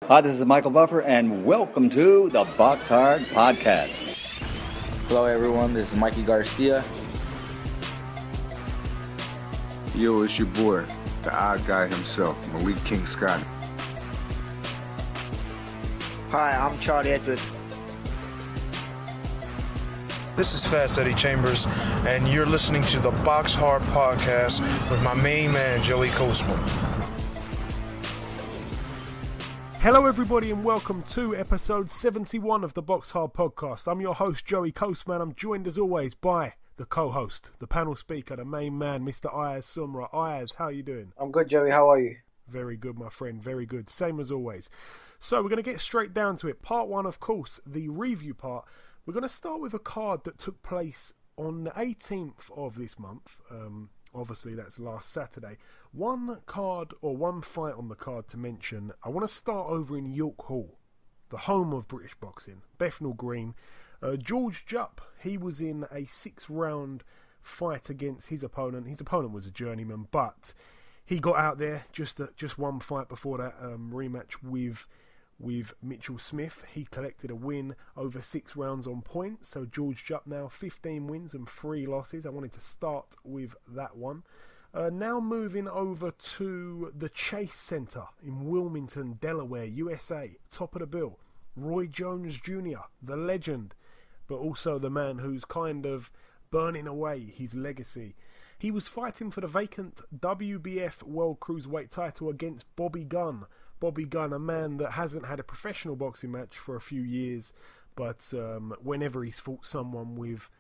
Hi, this is Michael Buffer, and welcome to the BoxHard Podcast. Hello, everyone. This is Mikey Garcia. Yo, it's your boy, the odd guy himself, Malik King Scott. Hi, I'm Charlie Edwards. This is Fast Eddie Chambers, and you're listening to the BoxHard Podcast with my main man, Joey Coastman. Hello everybody and welcome to episode 71 of the BoxHard Podcast. I'm your host Joey Coastman. I'm joined as always by the co-host, the panel speaker, the main man, Mr. Ayaz Sumra. Ayaz, how are you doing? I'm good, Joey. How are you? Very good, my friend. Very good. Same as always. So we're going to get straight down to it. Part one, of course, the review part. We're going to start with a card that took place on the 18th of this month. Obviously, that's last Saturday. One card or one fight on the card to mention. I want to start over in York Hall, the home of British boxing, Bethnal Green. George Jupp, he was in a 6-round fight against his opponent. His opponent was a journeyman, but he got out there just one fight before that rematch with Mitchell Smith. He collected a win over 6 rounds on points. So George Jupp now 15 wins and 3 losses. I wanted to start with that one. Now moving over to the Chase Center in Wilmington, Delaware, USA. Top of the bill, Roy Jones Jr., the legend, but also the man who's kind of burning away his legacy. He was fighting for the vacant WBF World Cruiserweight title against Bobby Gunn. Bobby Gunn, a man that hasn't had a professional boxing match for a few years, but whenever he's fought someone with,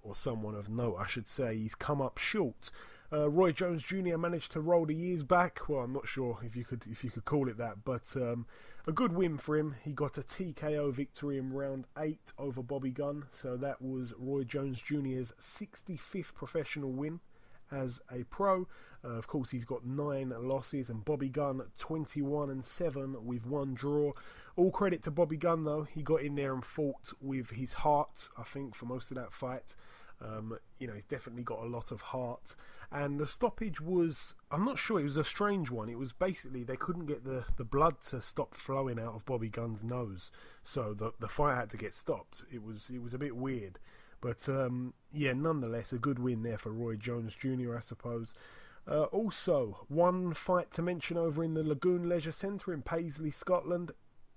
or someone of note, I should say, he's come up short. Roy Jones Jr. managed to roll the years back. Well, I'm not sure if you could call it that, but a good win for him. He got a TKO victory in round 8 over Bobby Gunn, so that was Roy Jones Jr.'s 65th professional win as a pro. Of course, he's got 9 losses, and Bobby Gunn 21-7 with 1 draw. All credit to Bobby Gunn, though. He got in there and fought with his heart, I think, for most of that fight. He's definitely got a lot of heart. And the stoppage was, I'm not sure, it was a strange one. It was basically they couldn't get the blood to stop flowing out of Bobby Gunn's nose, so the fight had to get stopped. It was a bit weird. But, nonetheless, a good win there for Roy Jones Jr., I suppose. Also, one fight to mention over in the Lagoon Leisure Centre in Paisley, Scotland.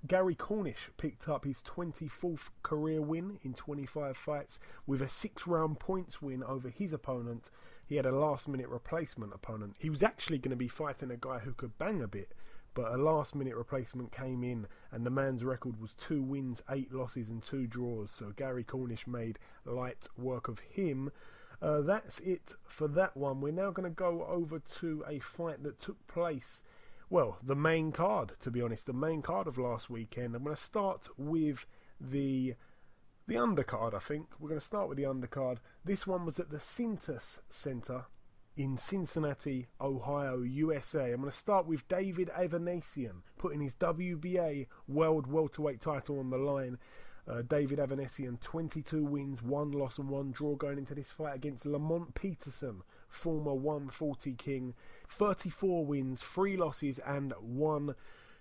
Gary Cornish picked up his 24th career win in 25 fights with a 6-round points win over his opponent. He had a last-minute replacement opponent. He was actually going to be fighting a guy who could bang a bit, but a last-minute replacement came in, and the man's record was 2 wins, 8 losses and 2 draws. So Gary Cornish made light work of him. That's it for that one. We're now going to go over to a fight that took place, well, the main card, to be honest, the main card of last weekend. I'm going to start with the undercard, I think. We're going to start with the undercard. This one was at the Cintas Center in Cincinnati, Ohio, USA. I'm going to start with David Avanesian putting his WBA World Welterweight title on the line. David Avanesian, 22 wins, 1 loss and 1 draw going into this fight against Lamont Peterson, former 140 king. 34 wins, 3 losses and 1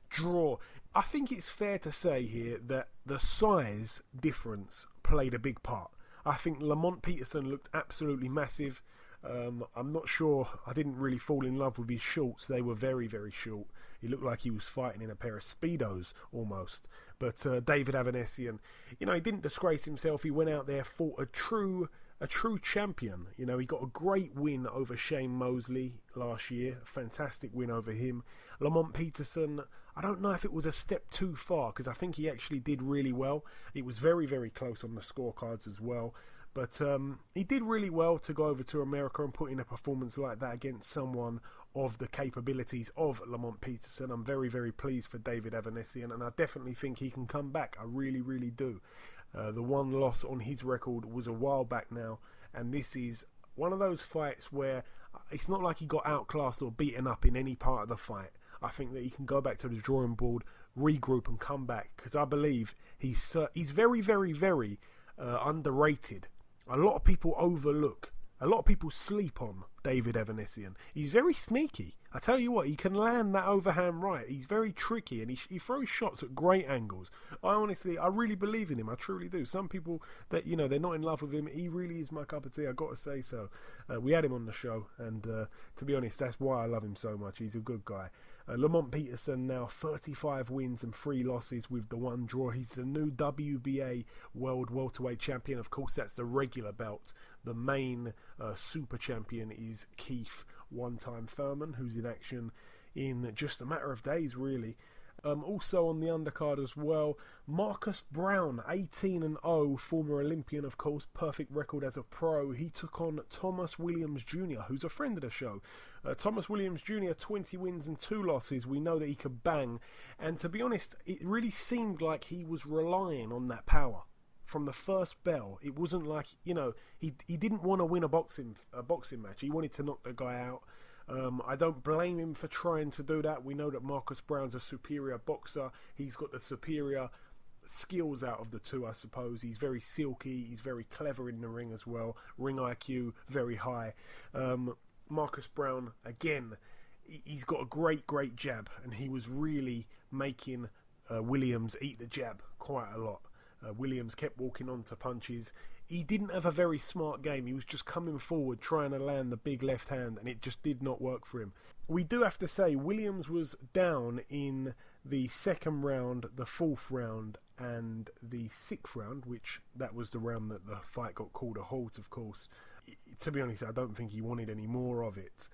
draw. I think it's fair to say here that the size difference played a big part. I think Lamont Peterson looked absolutely massive. I'm not sure, I didn't really fall in love with his shorts. They were very, very short. He looked like he was fighting in a pair of Speedos almost. But David Avanesian, he didn't disgrace himself. He went out there, fought a true champion. He got a great win over Shane Mosley last year. A fantastic win over him. Lamont Peterson, I don't know if it was a step too far, because I think he actually did really well. It was very, very close on the scorecards as well. But he did really well to go over to America and put in a performance like that against someone of the capabilities of Lamont Peterson. I'm very, very pleased for David Avanesian, and I definitely think he can come back. I really, really do. The 1 loss on his record was a while back now, and this is one of those fights where it's not like he got outclassed or beaten up in any part of the fight. I think that he can go back to the drawing board, regroup and come back, because I believe he's very, very, very underrated. A lot of people sleep on David Avanesian. He's very sneaky. I tell you what, he can land that overhand right. He's very tricky, and he throws shots at great angles. I really believe in him. I truly do. Some people that, they're not in love with him. He really is my cup of tea. I got to say so. We had him on the show, and to be honest, that's why I love him so much. He's a good guy. Lamont Peterson now 35 wins and 3 losses with the 1 draw. He's the new WBA World Welterweight Champion. Of course, that's the regular belt. The main super champion is Keith one-time Thurman, who's in action in just a matter of days, really. Also on the undercard as well, Marcus Brown, 18-0, former Olympian, of course, perfect record as a pro. He took on Thomas Williams Jr., who's a friend of the show. Thomas Williams Jr., 20 wins and 2 losses. We know that he could bang, and to be honest, it really seemed like he was relying on that power from the first bell. It wasn't like, he didn't want to win a boxing match. He wanted to knock the guy out. I don't blame him for trying to do that. We know that Marcus Brown's a superior boxer. He's got the superior skills out of the two, I suppose. He's very silky. He's very clever in the ring as well. Ring IQ, very high. Marcus Brown, again, he's got a great jab, and he was really making Williams eat the jab quite a lot. Williams kept walking on to punches. He didn't have a very smart game. He was just coming forward, trying to land the big left hand, and it just did not work for him. We do have to say, Williams was down in the 2nd round, the 4th round, and the 6th round, which that was the round that the fight got called a halt, of course. To be honest, I don't think he wanted any more of it.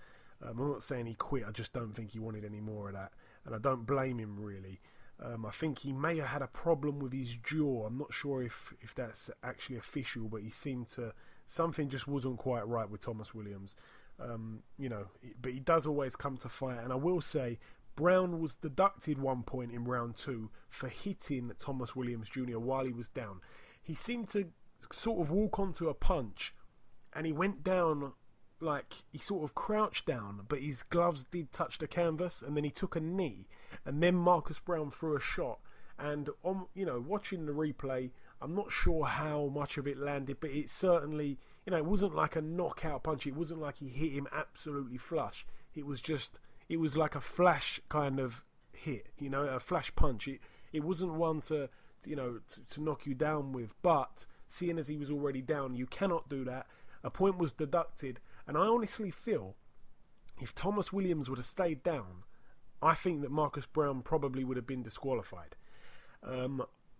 I'm not saying he quit, I just don't think he wanted any more of that, and I don't blame him, really. I think he may have had a problem with his jaw. I'm not sure if that's actually official, but he seemed to... Something just wasn't quite right with Thomas Williams. But he does always come to fight. And I will say, Brown was deducted 1 point in round 2 for hitting Thomas Williams Jr. while he was down. He seemed to sort of walk onto a punch, and he went down... like he sort of crouched down, but his gloves did touch the canvas, and then he took a knee, and then Marcus Brown threw a shot. And on, watching the replay, I'm not sure how much of it landed, but it certainly, it wasn't like a knockout punch. It wasn't like he hit him absolutely flush. It was like a flash kind of hit, a flash punch. It wasn't one to knock you down with, but seeing as he was already down, you cannot do that. A point was deducted, and I honestly feel if Thomas Williams would have stayed down, I think that Marcus Brown probably would have been disqualified.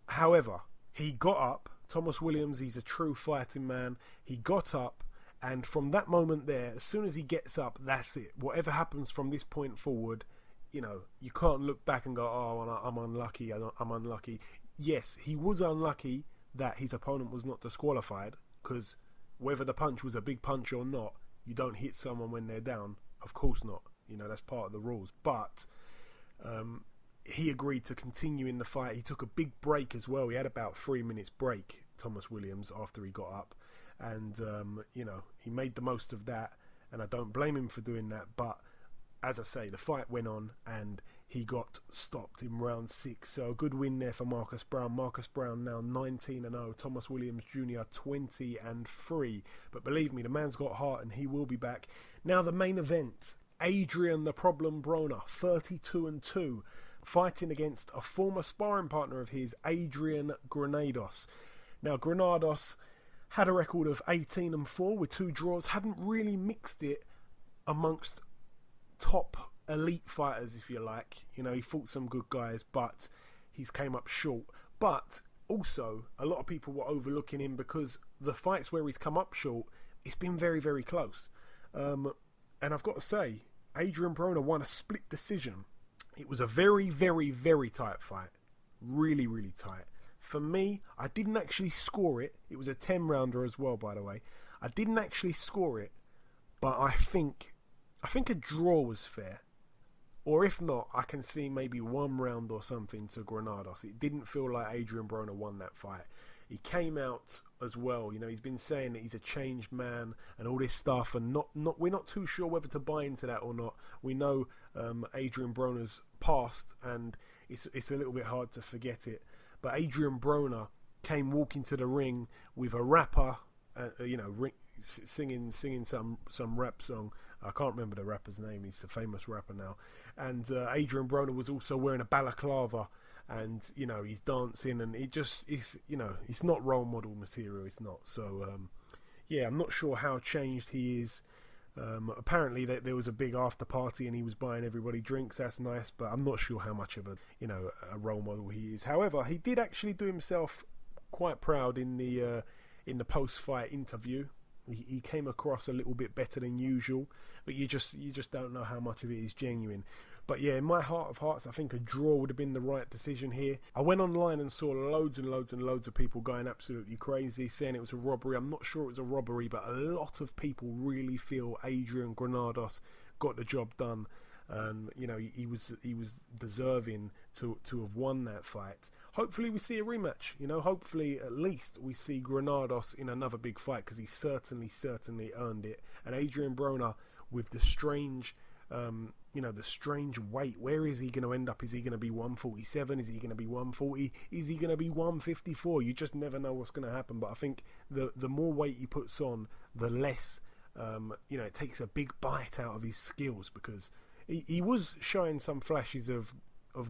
However, he got up. Thomas Williams, he's a true fighting man. He got up, and from that moment there, as soon as he gets up, that's it. Whatever happens from this point forward, you can't look back and go, oh, I'm unlucky, I'm unlucky. Yes, he was unlucky that his opponent was not disqualified, because whether the punch was a big punch or not, you don't hit someone when they're down. Of course not. That's part of the rules. But he agreed to continue in the fight. He took a big break as well. He had about 3 minutes break, Thomas Williams, after he got up. And, he made the most of that. And I don't blame him for doing that. But, as I say, the fight went on, and he got stopped in round 6. So a good win there for Marcus Brown. Marcus Brown now 19-0. Thomas Williams Jr. 20-3. But believe me, the man's got heart, and he will be back. Now the main event. Adrian the Problem Broner, 32-2, fighting against a former sparring partner of his, Adrian Granados. Now Granados had a record of 18-4 with 2 draws. Hadn't really mixed it amongst top elite fighters, if you like. He fought some good guys, but he's came up short. But also, a lot of people were overlooking him because the fights where he's come up short, it's been very, very close. And I've got to say, Adrian Broner won a split decision. It was a very, very, very tight fight. Really, really tight. For me, I didn't actually score it. It was a 10-rounder as well, by the way. I didn't actually score it, but I think a draw was fair. Or if not, I can see maybe 1 round or something to Granados. It didn't feel like Adrian Broner won that fight. He came out as well, he's been saying that he's a changed man and all this stuff, and we're not too sure whether to buy into that or not. We know Adrian Broner's past, and it's a little bit hard to forget it. But Adrian Broner came walking to the ring with a rapper, singing some rap song. I can't remember the rapper's name. He's a famous rapper now. And Adrian Broner was also wearing a balaclava, and he's dancing, and it's not role model material. It's not. So I'm not sure how changed he is. Apparently there was a big after party and he was buying everybody drinks. That's nice, but I'm not sure how much of a role model he is. However, he did actually do himself quite proud in the post-fight interview. He came across a little bit better than usual, but you just don't know how much of it is genuine. But yeah, in my heart of hearts, I think a draw would have been the right decision here. I went online and saw loads and loads and loads of people going absolutely crazy, saying it was a robbery. I'm not sure it was a robbery, but a lot of people really feel Adrian Granados got the job done. He was deserving to have won that fight. Hopefully we see a rematch. Hopefully at least we see Granados in another big fight, because he certainly earned it. And Adrian Broner with the strange weight. Where is he going to end up? Is he going to be 147? Is he going to be 140? Is he going to be 154? You just never know what's going to happen. But I think the more weight he puts on, the less it takes a big bite out of his skills, because he was showing some flashes of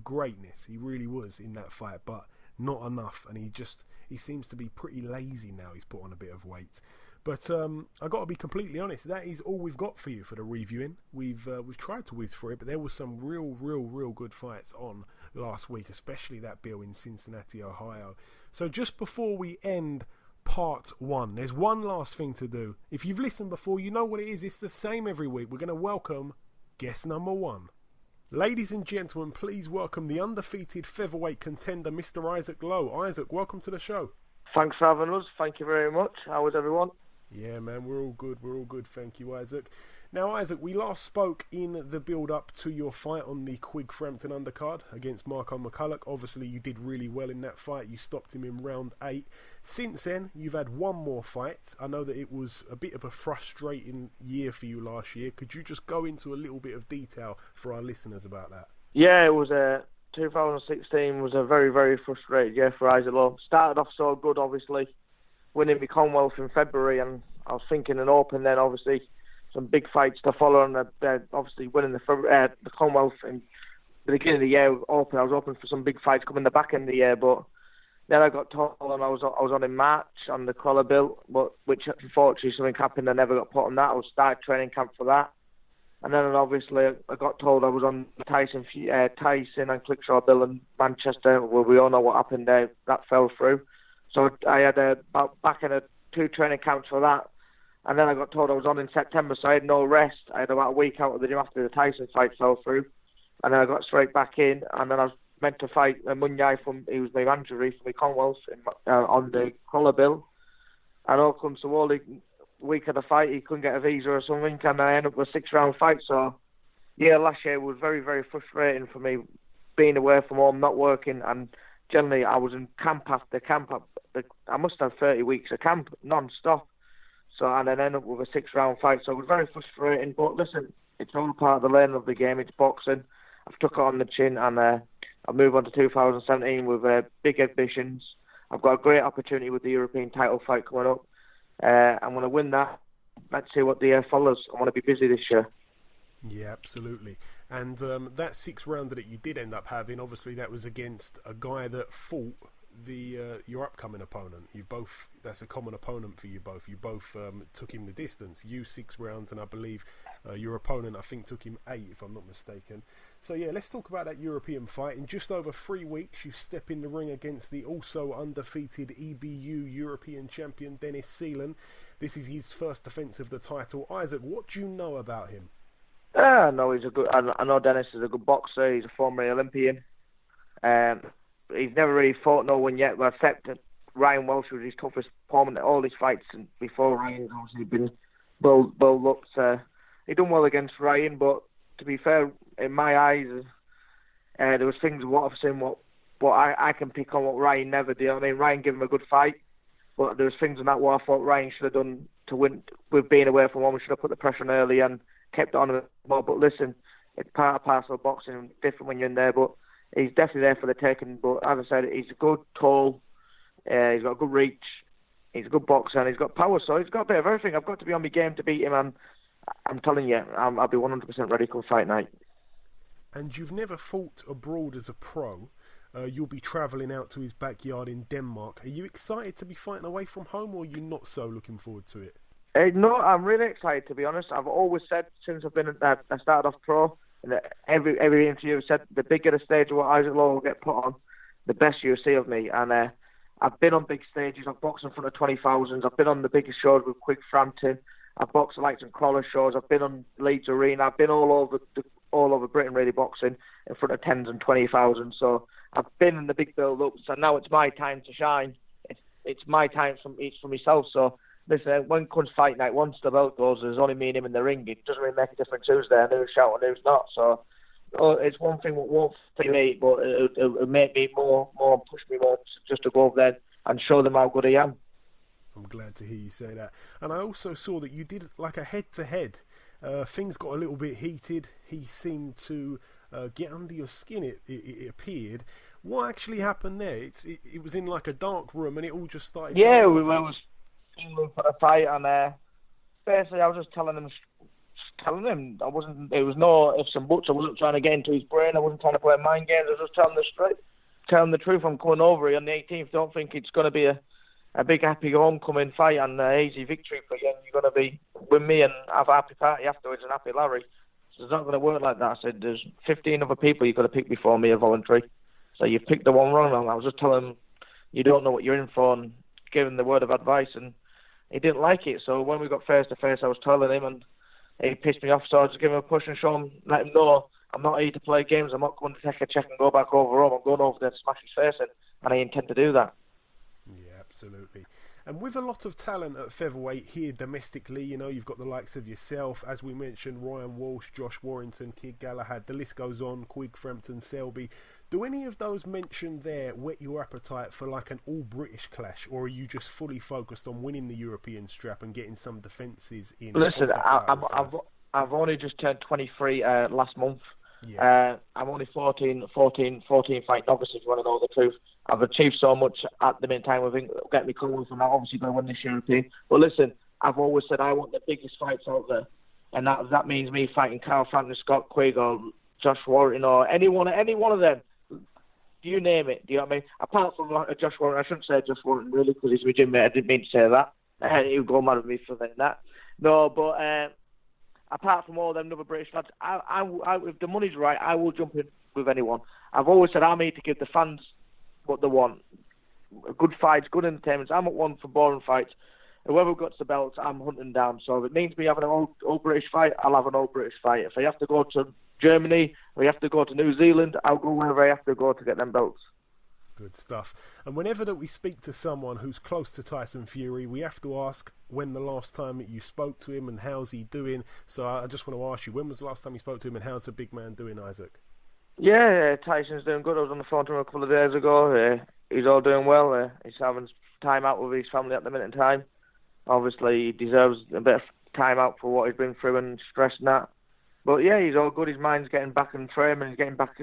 greatness. He really was in that fight, but not enough. And he seems to be pretty lazy now. He's put on a bit of weight. But I got to be completely honest. That is all we've got for you for the reviewing. We've tried to whiz through it, but there was some real good fights on last week, especially that Bill in Cincinnati, Ohio. So just before we end part 1, there's one last thing to do. If you've listened before, you know what it is. It's the same every week. We're going to welcome guest number 1. Ladies and gentlemen, please welcome the undefeated featherweight contender, Mr. Isaac Lowe. Isaac, welcome to the show. Thanks for having us. Thank you very much. How is everyone? Yeah, man, we're all good. Thank you, Isaac. Now, Isaac, we last spoke in the build-up to your fight on the Quigg Frampton undercard against Marco McCulloch. Obviously, you did really well in that fight. You stopped him in round 8. Since then, you've had one more fight. I know that it was a bit of a frustrating year for you last year. Could you just go into a little bit of detail for our listeners about that? Yeah, it was 2016 was a very, very frustrating year for Isaac Lowe. Started off so good, obviously, winning the Commonwealth in February, and I was thinking an Open then, obviously, some big fights to follow, and obviously winning the Commonwealth in the beginning of the year. I was hoping for some big fights coming the back end of the year, but then I got told, and I was on in March on the Collar Bill, which unfortunately something happened. I never got put on that. I was started training camp for that, and then obviously I got told I was on the Tyson and Klitschko Bill in Manchester. Well, we all know what happened there. That fell through. So I had back in 2 training camps for that. And then I got told I was on in September, so I had no rest. I had about a week out of the gym after the Tyson fight fell through. And then I got straight back in. And then I was meant to fight Munyai he was my manager for the Commonwealth on the Collar Bill. And all comes to all, the week of the fight, he couldn't get a visa or something. And I ended up with a 6-round fight. So, yeah, last year was very, very frustrating for me, being away from home, not working. And generally, I was in camp after camp. I must have 30 weeks of camp, non-stop. So, and then end up with a 6-round fight. So it was very frustrating. But listen, it's all part of the learning of the game. It's boxing. I've took it on the chin, and I'll move on to 2017 with big ambitions. I've got a great opportunity with the European title fight coming up. I'm going to win that. Let's see what the year follows. I want to be busy this year. Yeah, absolutely. And that 6th rounder that you did end up having, obviously that was against a guy that fought your upcoming opponent. That's a common opponent for you both. You both took him the distance. You 6 rounds, and I believe your opponent, I think, took him 8, if I'm not mistaken. So yeah, let's talk about that European fight. In just over 3 weeks, you step in the ring against the also undefeated EBU European champion Dennis Ceylan. This is his first defence of the title. Isaac, what do you know about him? I know Dennis is a good boxer. He's a former Olympian. He's never really fought no one yet, except Ryan Welsh was his toughest opponent at all his fights. And before Ryan's obviously been built up. He done well against Ryan, but to be fair, in my eyes, there was things what I've seen, what I can pick on what Ryan never did. I mean, Ryan gave him a good fight, but there was things in that what I thought Ryan should have done to win with being away from home. Should have put the pressure on early and kept it on a bit more. But listen, it's part and parcel of boxing, different when you're in there, but he's definitely there for the taking. But as I said, he's a good, tall, he's got a good reach, he's a good boxer, and he's got power, so he's got a bit of everything. I've got to be on my game to beat him, and I'm telling you, I'll be 100% ready come fight night. And you've never fought abroad as a pro. You'll be travelling out to his backyard in Denmark. Are you excited to be fighting away from home, or are you not so looking forward to it? No, I'm really excited, to be honest. I've always said since I started off pro, and every interview I've said the bigger the stage of what Isaac Lowe will get put on, the best you'll see of me. And I've been on big stages. I've boxed in front of 20,000. I've been on the biggest shows with Quick Frampton. I've boxed like some crawler shows. I've been on Leeds Arena. I've been all over Britain really boxing in front of 10s and 20,000. So I've been in the big build-ups, and now it's my time to shine. It's my time for myself. So listen, when it comes fight night, once the belt goes, there's only me and him in the ring. It doesn't really make a difference who's there, and who's shouting, and who's not. So it's one thing that won't fit me, but it'll make me more push me more just to go over there and show them how good I am. I'm glad to hear you say that. And I also saw that you did like a head-to-head. Things got a little bit heated. He seemed to get under your skin, it appeared. What actually happened there? It was in like a dark room and it all just started... Yeah, we was for a fight, and basically I was just telling him I wasn't... It was no ifs and buts. I wasn't trying to get into his brain. I wasn't trying to play mind games. I was just telling the truth. I'm coming over here on the 18th. Don't think it's going to be a big happy homecoming fight and an easy victory for you, and you're going to be with me and have a happy party afterwards and happy Larry. So it's not going to work like that. I said, there's 15 other people you've got to pick before me are voluntary. So you've picked the one wrong. And I was just telling him, you don't know what you're in for, and giving the word of advice, and he didn't like it. So when we got face to face, I was telling him, and he pissed me off. So I just give him a push and show him, let him know, I'm not here to play games. I'm not going to take a check and go back over home. I'm going over there to smash his face in, and I intend to do that. Yeah, absolutely. And with a lot of talent at featherweight here domestically, you know, you've got the likes of yourself, as we mentioned, Ryan Walsh, Josh Warrington, Kid Galahad, the list goes on, Quigg, Frampton, Selby. Do any of those mentioned there whet your appetite for like an all-British clash, or are you just fully focused on winning the European strap and getting some defences in? Listen, I've only just turned 23 last month. Yeah. I'm only 14 fight novice, if you want to know the truth. I've achieved so much at the meantime with getting me Coldwell from that. Obviously, going to win this European. But listen, I've always said I want the biggest fights out there, and that means me fighting Carl Frampton, Scott Quigg, or Josh Warrington, or any one of them. You name it. Do you know what I mean? Apart from Josh Warrington, I shouldn't say Josh Warrington really, because he's my gym mate. I didn't mean to say that. He would go mad at me for saying that. No, but apart from all them other British lads, I, if the money's right, I will jump in with anyone. I've always said I'm here to give the fans what they want. Good fights, good entertainment. I'm at one for boring fights. Whoever gets the belts, I'm hunting down. So if it means me having an all British fight, I'll have an all British fight. If I have to go to Germany, or I have to go to New Zealand, I'll go wherever I have to go to get them belts. Good stuff. And whenever that we speak to someone who's close to Tyson Fury, we have to ask when the last time that you spoke to him and how's he doing. So I just want to ask you, when was the last time you spoke to him and how's the big man doing, Isaac? Yeah, Tyson's doing good. I was on the phone to him a couple of days ago. He's all doing well. He's having time out with his family at the minute in time. Obviously, he deserves a bit of time out for what he's been through and stress and that. But yeah, he's all good. His mind's getting back in frame and he's getting back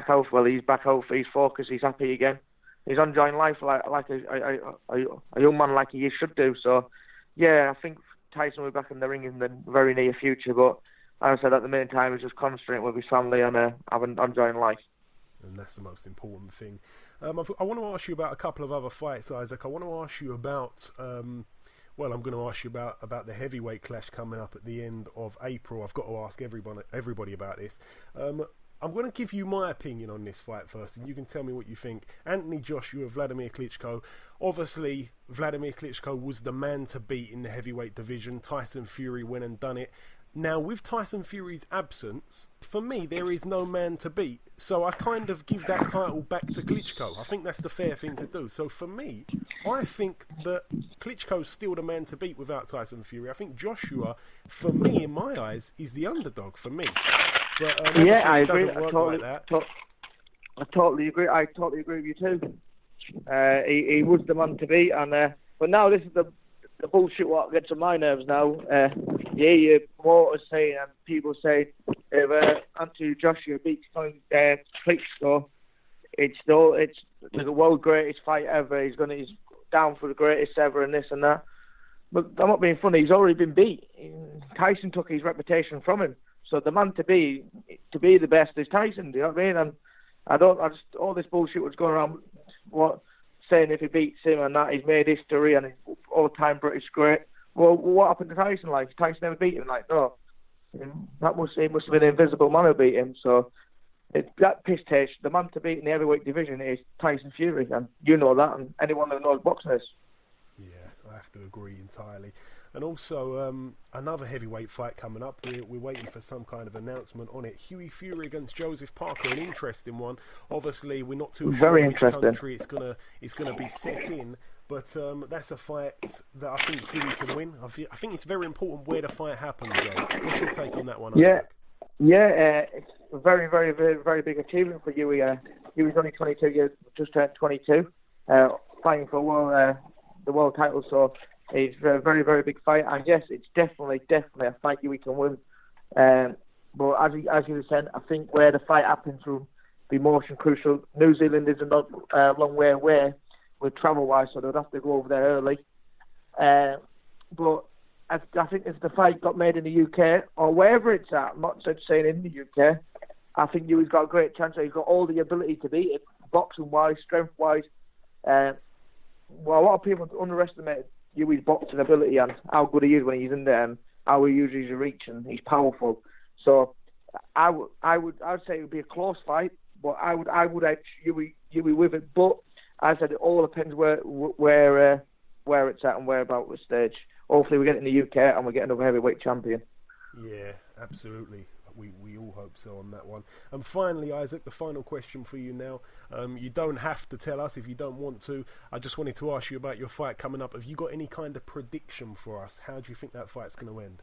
out. Well, he's back out. He's focused. He's happy again. He's enjoying life like a young man like he should do. So yeah, I think Tyson will be back in the ring in the very near future. But as I said, at the meantime, he's just concentrating with his family and enjoying life. And that's the most important thing. I want to ask you about a couple of other fights, Isaac. I want to ask you about... Well, I'm going to ask you about the heavyweight clash coming up at the end of April. I've got to ask everybody about this. I'm going to give you my opinion on this fight first, and you can tell me what you think. Anthony Joshua, Vladimir Klitschko. Obviously, Vladimir Klitschko was the man to beat in the heavyweight division. Tyson Fury went and done it. Now, with Tyson Fury's absence, for me, there is no man to beat. So I kind of give that title back to Klitschko. I think that's the fair thing to do. So for me, I think that Klitschko's still the man to beat without Tyson Fury. I think Joshua, for me, in my eyes, is the underdog for me. But yeah, I agree. It doesn't work like that. I totally agree. I totally agree with you too. He was the man to beat, and but now this is the bullshit what gets on my nerves now. You promoters say and people say if Anthony Joshua beats Klitschko, it's the world greatest fight ever. He's down for the greatest ever and this and that. But I'm not being funny. He's already been beat. Tyson took his reputation from him. So the man to be the best is Tyson. Do you know what I mean? And all this bullshit was going around, saying if he beats him and that he's made history and he's all-time British great. Well, what happened to Tyson? Like, Tyson never beat him. Like, no, he must have been an invisible man who beat him. So that piss taste. The man to beat in the heavyweight division is Tyson Fury, and you know that, and anyone who knows boxing is. Yeah, I have to agree entirely. And also, another heavyweight fight coming up. We're waiting for some kind of announcement on it. Hughie Fury against Joseph Parker, an interesting one. Obviously, we're not too sure which country it's gonna be set in, but that's a fight that I think Hughie can win. I think it's very important where the fight happens, though. What's your take on that one, Isaac? It's a very, very, very, very big achievement for Hughie. Hughie's only 22 years, just turned 22, fighting for the world title, so it's a very, very big fight, and yes, it's definitely a fight Hughie can win. But as you said, I think where the fight happens will be most crucial. New Zealand is a long way away with travel-wise, so they'd have to go over there early. But I think if the fight got made in the UK, or wherever it's at, I'm not saying in the UK, I think Hughie's got a great chance. He's got all the ability to beat it, boxing-wise, strength-wise. A lot of people underestimate Hughie's boxing ability and how good he is when he's in there and how he uses his reach, and he's powerful. So I would say it would be a close fight, but I would edge Hughie with it. But as I said, it all depends where it's at and where about the stage. Hopefully we get it in the UK and we get another heavyweight champion. Yeah, absolutely. We all hope so on that one. And finally, Isaac, the final question for you now. You don't have to tell us if you don't want to. I just wanted to ask you about your fight coming up. Have you got any kind of prediction for us? How do you think that fight's going to end?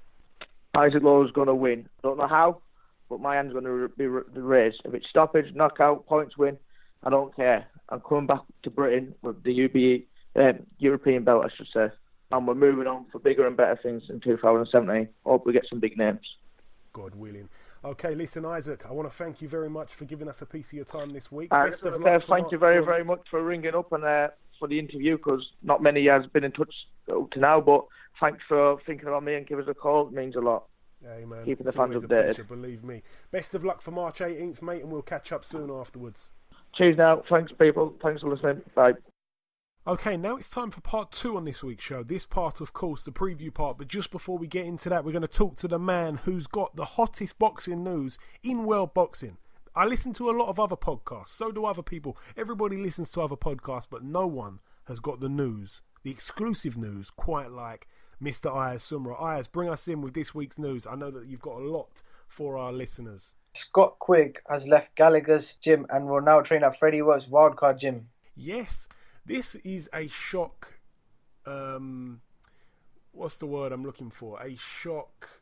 Isaac Lowe's going to win. Don't know how, but my hand's going to be raised. If it's stoppage, knockout, points win, I don't care. I'm coming back to Britain with the EBU European belt, I should say. And we're moving on for bigger and better things in 2017. Hope we get some big names. God willing. Okay, listen, Isaac, I want to thank you very much for giving us a piece of your time this week. Best of luck. Thank you very, very much for ringing up and for the interview, because not many has been in touch up to now, but thanks for thinking about me and give us a call. It means a lot. Hey, man. Keeping the fans updated. Pleasure, believe me. Best of luck for March 18th, mate, and we'll catch up soon afterwards. Cheers now. Thanks, people. Thanks for listening. Bye. Okay, now it's time for part 2 on this week's show. This part, of course, the preview part. But just before we get into that, we're going to talk to the man who's got the hottest boxing news in world boxing. I listen to a lot of other podcasts. So do other people. Everybody listens to other podcasts, but no one has got the news, the exclusive news, quite like Mr. Ayaz Sumra. Ayaz, bring us in with this week's news. I know that you've got a lot for our listeners. Scott Quigg has left Gallagher's gym and will now train at Freddie Works Wildcard Gym. Yes. This is a shock, what's the word I'm looking for? A shock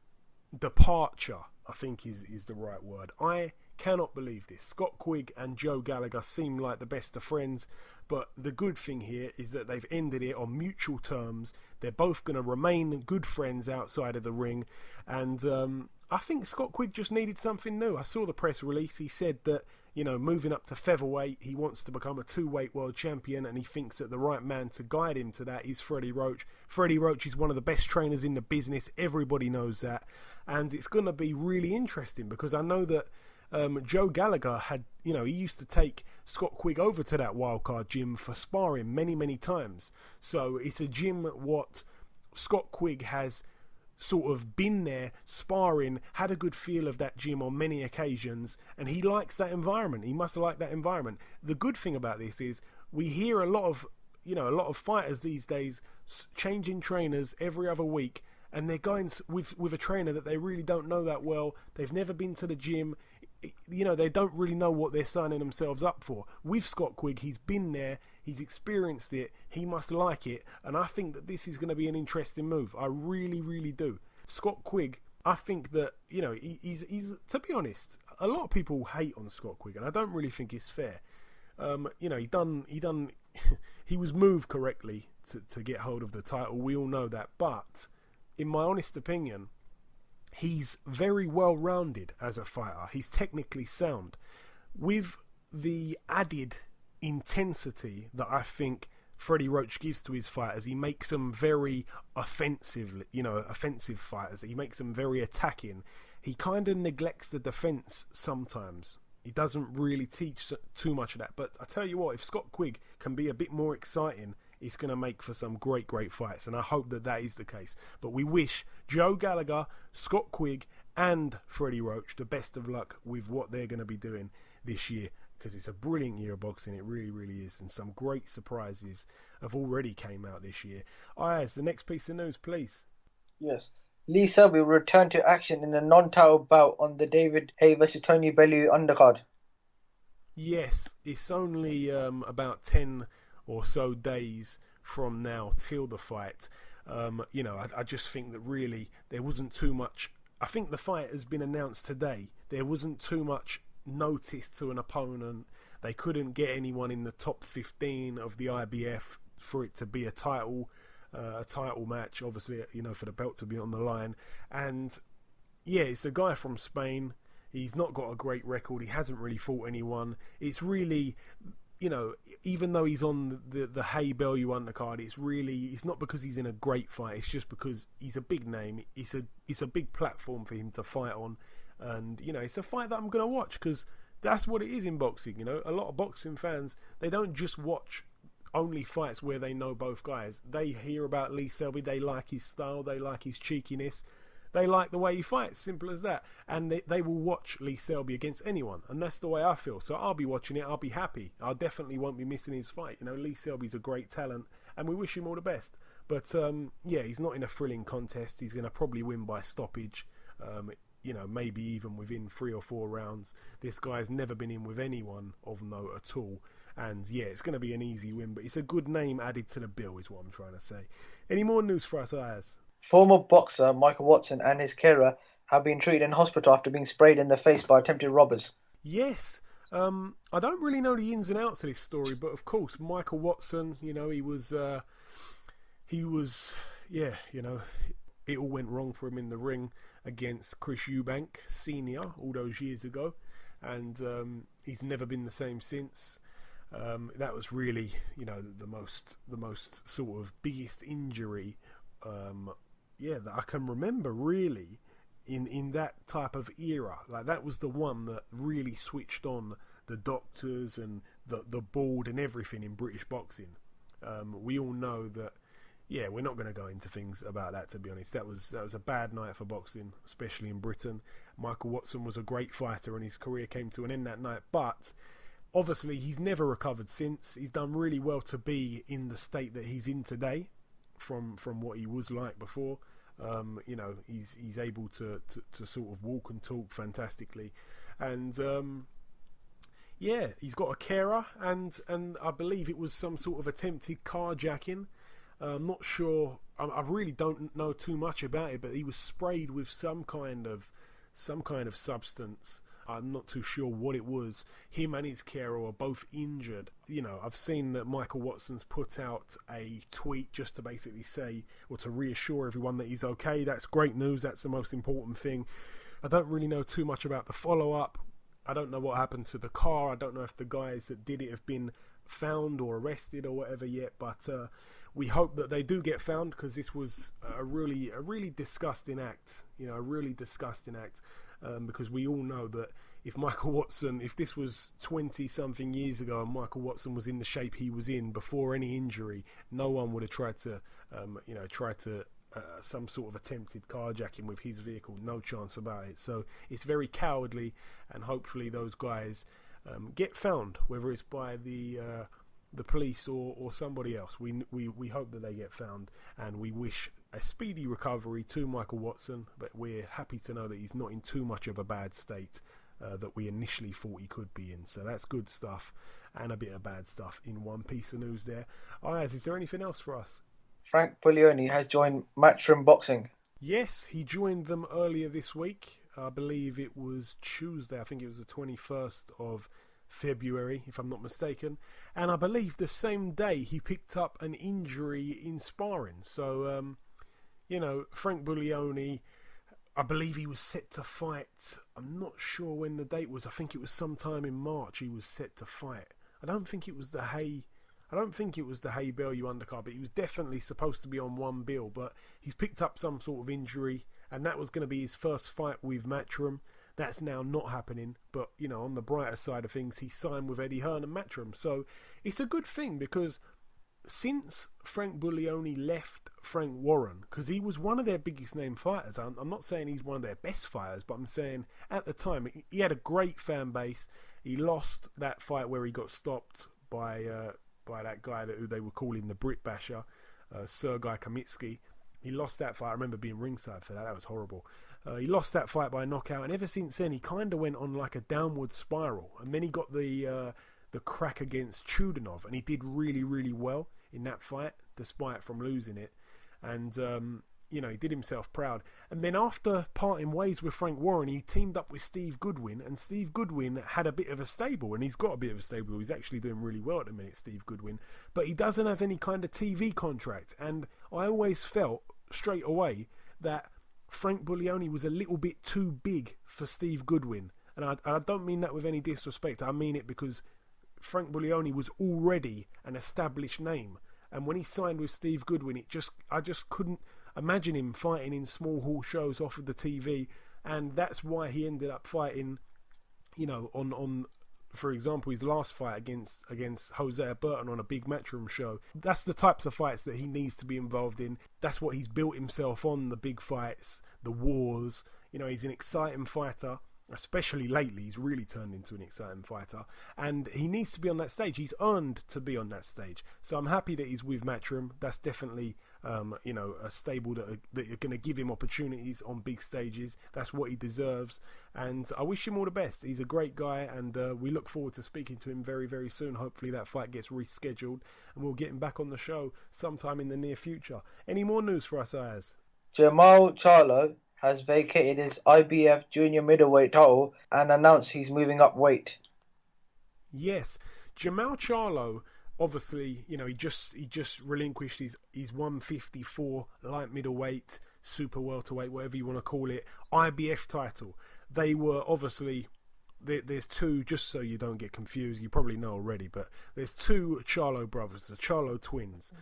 departure, I think is the right word. I cannot believe this. Scott Quigg and Joe Gallagher seem like the best of friends, but the good thing here is that they've ended it on mutual terms. They're both going to remain good friends outside of the ring, and I think Scott Quigg just needed something new. I saw the press release. He said that, moving up to featherweight, he wants to become a 2-weight world champion, and he thinks that the right man to guide him to that is Freddie Roach. Freddie Roach is one of the best trainers in the business. Everybody knows that. And it's going to be really interesting because I know that Joe Gallagher had, he used to take Scott Quigg over to that wildcard gym for sparring many, many times. So it's a gym what Scott Quigg has sort of been there sparring, had a good feel of that gym on many occasions, and he likes that environment. He must like that environment. The good thing about this is we hear a lot of fighters these days changing trainers every other week, and they're going with a trainer that they really don't know that well. They've never been to the gym. They don't really know what they're signing themselves up for. With Scott Quigg, he's been there, he's experienced it, he must like it, and I think that this is going to be an interesting move. I really, really do. Scott Quigg, I think that, he's to be honest, a lot of people hate on Scott Quigg, and I don't really think it's fair. He was moved correctly to get hold of the title. We all know that, but in my honest opinion, he's very well-rounded as a fighter. He's technically sound. With the added intensity that I think Freddie Roach gives to his fighters. He makes them very offensive fighters. He makes them very attacking. He kind of neglects the defence sometimes. He doesn't really teach too much of that. But I tell you what, if Scott Quigg can be a bit more exciting, it's going to make for some great, great fights. And I hope that is the case. But we wish Joe Gallagher, Scott Quigg, and Freddie Roach the best of luck with what they're going to be doing this year, because it's a brilliant year of boxing. It really, really is. And some great surprises have already came out this year. Ayaz, the next piece of news, please. Yes. Lee Selby will return to action in a non-title bout on the David Haye versus Tony Bellew undercard. Yes, it's only about 10 or so days from now till the fight. I just think that really there wasn't too much. I think the fight has been announced today. There wasn't too much notice to an opponent. They couldn't get anyone in the top 15 of the IBF for it to be a title match, obviously, for the belt to be on the line. And yeah, it's a guy from Spain. He's not got a great record. He hasn't really fought anyone. It's really, even though he's on the Haye Bellew undercard, it's not because he's in a great fight. It's just because he's a big name. It's a big platform for him to fight on. And, it's a fight that I'm going to watch, because that's what it is in boxing. A lot of boxing fans, they don't just watch only fights where they know both guys. They hear about Lee Selby, they like his style, they like his cheekiness, they like the way he fights, simple as that. And they will watch Lee Selby against anyone, and that's the way I feel. So I'll be watching it, I'll be happy. I definitely won't be missing his fight. Lee Selby's a great talent, and we wish him all the best. But he's not in a thrilling contest. He's going to probably win by stoppage, maybe even within 3 or 4 rounds. This guy's never been in with anyone of note at all. And yeah, it's going to be an easy win, but it's a good name added to the bill, is what I'm trying to say. Any more news for us, Ayaz? Former boxer Michael Watson and his carer have been treated in hospital after being sprayed in the face by attempted robbers. Yes. I don't really know the ins and outs of this story, but of course, Michael Watson, it all went wrong for him in the ring against Chris Eubank Sr. all those years ago, and he's never been the same since. That was really, the most sort of biggest injury, that I can remember really in that type of era. Like, that was the one that really switched on the doctors and the board and everything in British boxing. We all know that. Yeah, we're not going to go into things about that, to be honest. That was a bad night for boxing, especially in Britain. Michael Watson was a great fighter, and his career came to an end that night, but obviously, he's never recovered since. He's done really well to be in the state that he's in today, from what he was like before. He's able to sort of walk and talk fantastically, and he's got a carer, and I believe it was some sort of attempted carjacking. I'm not sure. I really don't know too much about it, but he was sprayed with some kind of substance. I'm not too sure what it was. Him and his carer were both injured. I've seen that Michael Watson's put out a tweet just to basically say, or to reassure everyone that he's okay. That's great news. That's the most important thing. I don't really know too much about the follow-up. I don't know what happened to the car. I don't know if the guys that did it have been found or arrested or whatever yet, but we hope that they do get found, because this was a really disgusting act. A really disgusting act. Because we all know that if this was 20-something years ago and Michael Watson was in the shape he was in before any injury, no one would have tried to some sort of attempted carjacking with his vehicle. No chance about it. So it's very cowardly, and hopefully those guys get found, whether it's by the police or somebody else. We hope that they get found, and we wish a speedy recovery to Michael Watson, but we're happy to know that he's not in too much of a bad state that we initially thought he could be in. So that's good stuff, and a bit of bad stuff in one piece of news there. Ayaz, is there anything else for us? Frank Buglioni has joined Matchroom Boxing. Yes, he joined them earlier this week. I believe it was Tuesday. I think it was the 21st of February, if I'm not mistaken, and I believe the same day he picked up an injury in sparring. So Frank Buglioni, I believe he was set to fight. I'm not sure when the date was. I think it was sometime in March he was set to fight. I don't think it was the Haye I don't think it was the Haye Bellew undercard, but he was definitely supposed to be on one bill, but he's picked up some sort of injury, and that was going to be his first fight with Matchroom. That's now not happening, but, you know, on the brighter side of things, he signed with Eddie Hearn and Matchroom. So it's a good thing, because since Frank Buglioni left Frank Warren, because he was one of their biggest name fighters, I'm not saying he's one of their best fighters, but I'm saying at the time he had a great fan base. He lost that fight where he got stopped by that guy who they were calling the Brit Basher, Sergei Kamitsky. He lost that fight. I remember being ringside for that. That was horrible. He lost that fight by knockout, and ever since then he kind of went on like a downward spiral. And then he got the crack against Chudanov, and he did really, really well in that fight, despite from losing it. And you know, he did himself proud. And then after parting ways with Frank Warren, he teamed up with Steve Goodwin, and Steve Goodwin had a bit of a stable, and he's got a bit of a stable. He's actually doing really well at the minute, Steve Goodwin, but he doesn't have any kind of TV contract. And I always felt straight away that Frank Buglioni was a little bit too big for Steve Goodwin. And I don't mean that with any disrespect. I mean it because Frank Buglioni was already an established name. And when he signed with Steve Goodwin, I just couldn't imagine him fighting in small hall shows off of the TV. And that's why he ended up fighting, you know, on for example, his last fight against Jose Burton on a big Matchroom show. That's the types of fights that he needs to be involved in. That's what he's built himself on, the big fights, the wars. You know, he's an exciting fighter. Especially lately, he's really turned into an exciting fighter, and he needs to be on that stage. He's earned to be on that stage, so I'm happy that he's with Matchroom. That's definitely, you know, a stable that are going to give him opportunities on big stages. That's what he deserves, and I wish him all the best. He's a great guy, and we look forward to speaking to him very, very soon. Hopefully that fight gets rescheduled, and we'll get him back on the show sometime in the near future. Any more news for us, Ayaz? Jamal Charlo has vacated his IBF junior middleweight title and announced he's moving up weight. Yes, Jamal Charlo, obviously, you know, he just relinquished his 154 light middleweight, super welterweight, whatever you want to call it, IBF title. They were obviously, there's two, just so you don't get confused, you probably know already, but there's two Charlo brothers, the Charlo twins.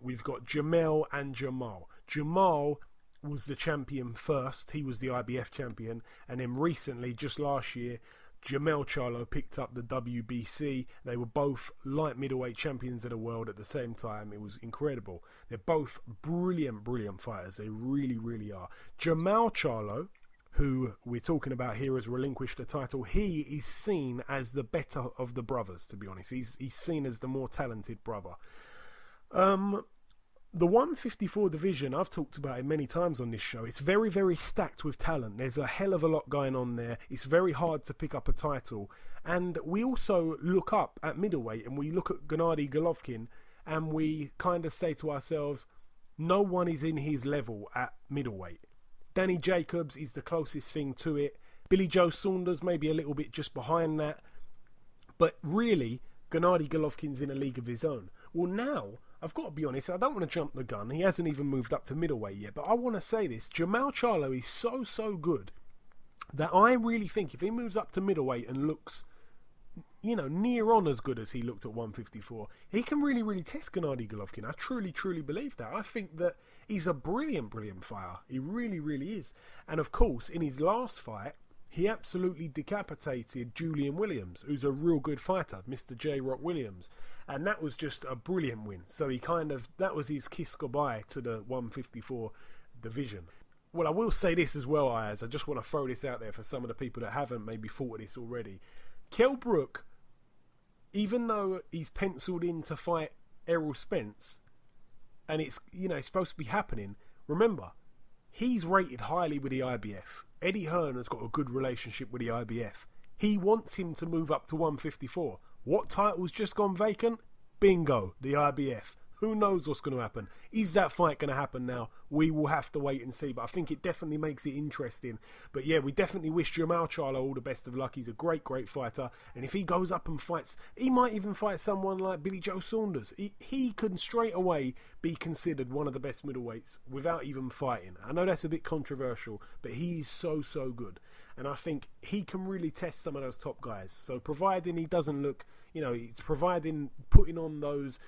We've got Jamel and Jamal. Jamal was the champion first. He was the IBF champion, and then recently, just last year, Jamel Charlo picked up the WBC. They were both light middleweight champions of the world at the same time. It was incredible. They're both brilliant fighters. They really, really are. Jamal Charlo, who we're talking about here, has relinquished the title. He is seen as the better of the brothers, to be honest. He's seen as the more talented brother. The 154 division, I've talked about it many times on this show. It's very, very stacked with talent. There's a hell of a lot going on there. It's very hard to pick up a title. And we also look up at middleweight, and we look at Gennady Golovkin, and we kind of say to ourselves, no one is in his level at middleweight. Danny Jacobs is the closest thing to it. Billy Joe Saunders maybe a little bit just behind that. But really, Gennady Golovkin's in a league of his own. Well, now, I've got to be honest, I don't want to jump the gun. He hasn't even moved up to middleweight yet. But I want to say this. Jamal Charlo is so good that I really think if he moves up to middleweight and looks, you know, near on as good as he looked at 154, he can really, really test Gennady Golovkin. I truly believe that. I think that he's a brilliant fighter. He really, really is. And of course, in his last fight, he absolutely decapitated Julian Williams, who's a real good fighter, Mr. J. Rock Williams. And that was just a brilliant win. So that was his kiss goodbye to the 154 division. Well, I will say this as well, Ayaz. I just want to throw this out there for some of the people that haven't maybe thought of this already. Kell Brook, even though he's penciled in to fight Errol Spence, and it's, you know, it's supposed to be happening, remember, he's rated highly with the IBF. Eddie Hearn has got a good relationship with the IBF. He wants him to move up to 154. What title's just gone vacant? Bingo, the IBF. Who knows what's going to happen? Is that fight going to happen now? We will have to wait and see, but I think it definitely makes it interesting. But yeah, we definitely wish Jamal Charlo all the best of luck. He's a great fighter, and if he goes up and fights, he might even fight someone like Billy Joe Saunders. He can straight away be considered one of the best middleweights without even fighting. I know that's a bit controversial, but he's so good, and I think he can really test some of those top guys. So providing he doesn't look, You know, it's providing putting on those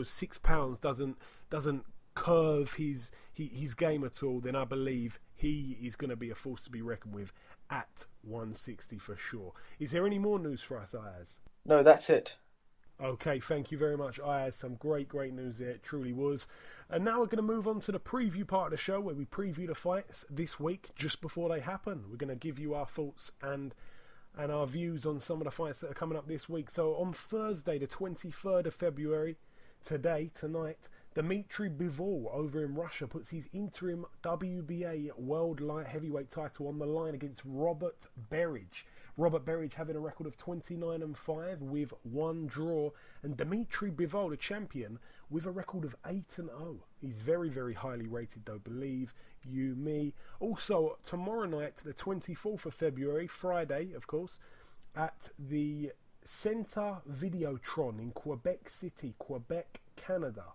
6 pounds doesn't curve his game at all, then I believe he is going to be a force to be reckoned with at 160 for sure. Is there any more news for us, Ayaz? No, that's it. Okay, thank you very much, Ayaz. Some great news there. It truly was. And now we're going to move on to the preview part of the show where we preview the fights this week just before they happen. We're going to give you our thoughts and our views on some of the fights that are coming up this week. So on Thursday, the 23rd of February, tonight, Dmitry Bivol over in Russia puts his interim WBA World Light Heavyweight title on the line against Robert Berridge. Robert Berridge having a record of 29-5 with 1 draw, and Dmitry Bivol, the champion, with a record of 8-0. He's very, very highly rated though, believe you me. Also, tomorrow night, the 24th of February, Friday, of course, at the Centre Videotron in Quebec City, Quebec, Canada.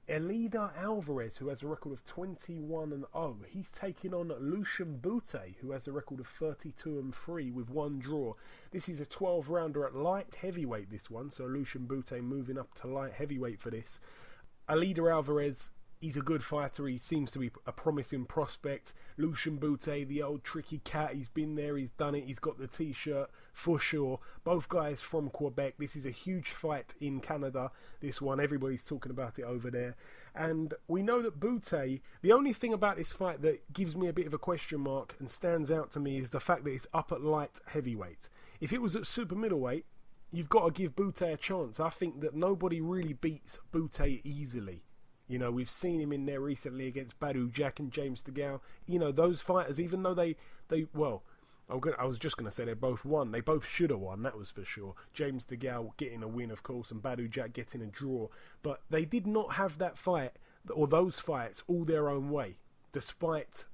Elida Alvarez, who has a record of 21-0, he's taking on Lucian Bute, who has a record of 32-3 with 1 draw. This is a 12-rounder at light heavyweight, this one, so Lucian Bute moving up to light heavyweight for this. Elida Alvarez, he's a good fighter. He seems to be a promising prospect. Lucian Bute, the old tricky cat, he's been there, he's done it, he's got the t-shirt for sure. Both guys from Quebec. This is a huge fight in Canada, this one. Everybody's talking about it over there. And we know that Bute, the only thing about this fight that gives me a bit of a question mark and stands out to me is the fact that it's up at light heavyweight. If it was at super middleweight, you've got to give Bute a chance. I think that nobody really beats Bute easily. You know, we've seen him in there recently against Bellew, Jack and James DeGale. You know, those fighters, even though they I was just going to say they both won. They both should have won, that was for sure. James DeGale getting a win, of course, and Bellew Jack getting a draw. But they did not have that fight, or those fights, all their own way, despite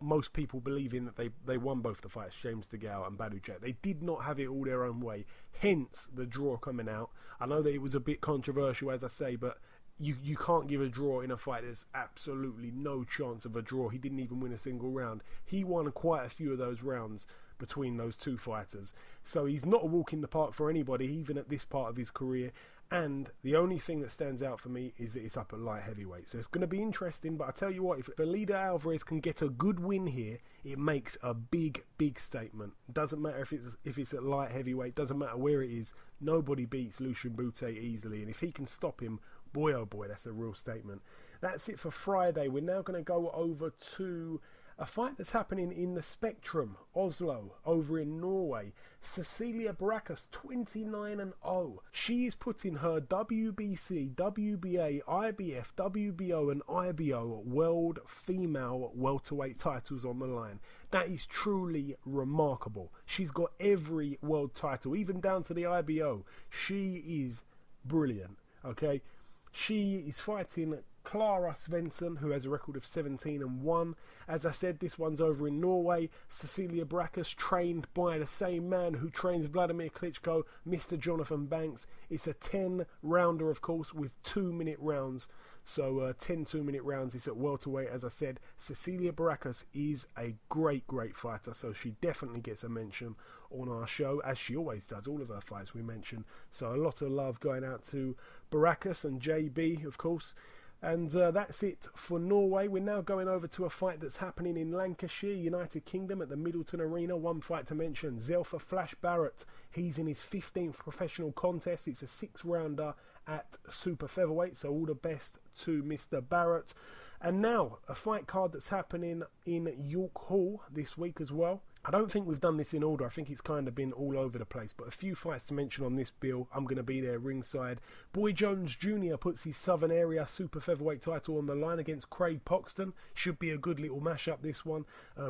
most people believing that they won both the fights, James DeGale and Bellew Jack. They did not have it all their own way, hence the draw coming out. I know that it was a bit controversial, as I say, but you can't give a draw in a fight. There's absolutely no chance of a draw. He didn't even win a single round. He won quite a few of those rounds between those two fighters. So he's not a walk in the park for anybody, even at this part of his career. And the only thing that stands out for me is that it's up at light heavyweight. So it's going to be interesting. But I tell you what, if Elida Alvarez can get a good win here, it makes a big statement. Doesn't matter if it's at light heavyweight. Doesn't matter where it is. Nobody beats Lucian Bute easily. And if he can stop him, boy, oh boy, that's a real statement. That's it for Friday. We're now going to go over to a fight that's happening in the Spectrum, Oslo, over in Norway. Cecilia Brækhus, 29-0. She is putting her WBC, WBA, IBF, WBO and IBO World Female Welterweight titles on the line. That is truly remarkable. She's got every world title, even down to the IBO. She is brilliant, okay? She is fighting Clara Svensson, who has a record of 17-1. As I said, this one's over in Norway. Cecilia Brækhus, trained by the same man who trains Vladimir Klitschko, Mr. Jonathan Banks. It's a 10-rounder, of course, with 2-minute rounds. So 10 2-minute rounds. It's at welterweight, as I said. Cecilia Brækhus is a great fighter, so she definitely gets a mention on our show, as she always does. All of her fights we mention. So a lot of love going out to Brækhus and JB, of course. And that's it for Norway. We're now going over to a fight that's happening in Lancashire, United Kingdom, at the Middleton Arena. One fight to mention, Zelfa Flash Barrett. He's in his 15th professional contest. It's a 6-rounder at super featherweight, so all the best to Mr. Barrett. And now, a fight card that's happening in York Hall this week as well. I don't think we've done this in order. I think it's kind of been all over the place. But a few fights to mention on this bill. I'm going to be there ringside. Boy Jones Jr. puts his Southern Area Super Featherweight title on the line against Craig Poxton. Should be a good little mashup, this one.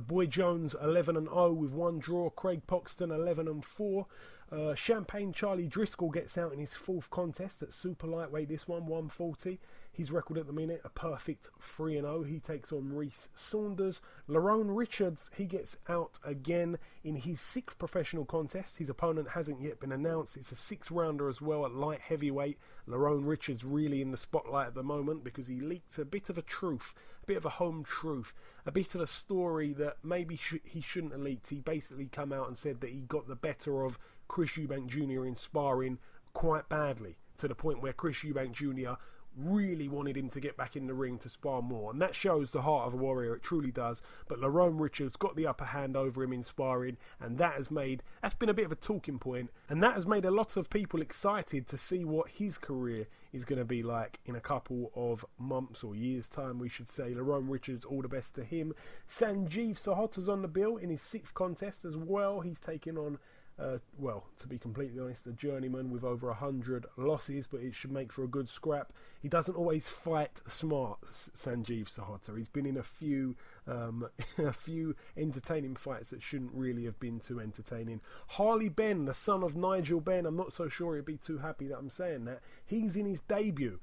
Boy Jones 11-0 with 1 draw. Craig Poxton 11-4. Champagne Charlie Driscoll gets out in his 4th contest at super lightweight, this one, 140. His record at the minute, a perfect 3-0. He takes on Reese Saunders. Lerone Richards, he gets out again in his 6th professional contest. His opponent hasn't yet been announced. It's a 6-rounder as well at light heavyweight. Lerone Richards really in the spotlight at the moment because he leaked a bit of a truth, a bit of a home truth, a bit of a story that maybe he shouldn't have leaked. He basically come out and said that he got the better of Chris Eubank Jr. in sparring quite badly, to the point where Chris Eubank Jr. really wanted him to get back in the ring to spar more, and that shows the heart of a warrior. It truly does. But Lerone Richards got the upper hand over him in sparring, and that's been a bit of a talking point, and that has made a lot of people excited to see what his career is going to be like in a couple of months or years time, we should say. Lerone Richards, all the best to him. Sanjeev Sahota's on the bill in his 6th contest as well. He's taking on to be completely honest, a journeyman with over 100 losses, but it should make for a good scrap. He doesn't always fight smart, Sanjeev Sahota. He's been in a few entertaining fights that shouldn't really have been too entertaining. Harley Benn, the son of Nigel Benn, I'm not so sure he'd be too happy that I'm saying that. He's in his debut.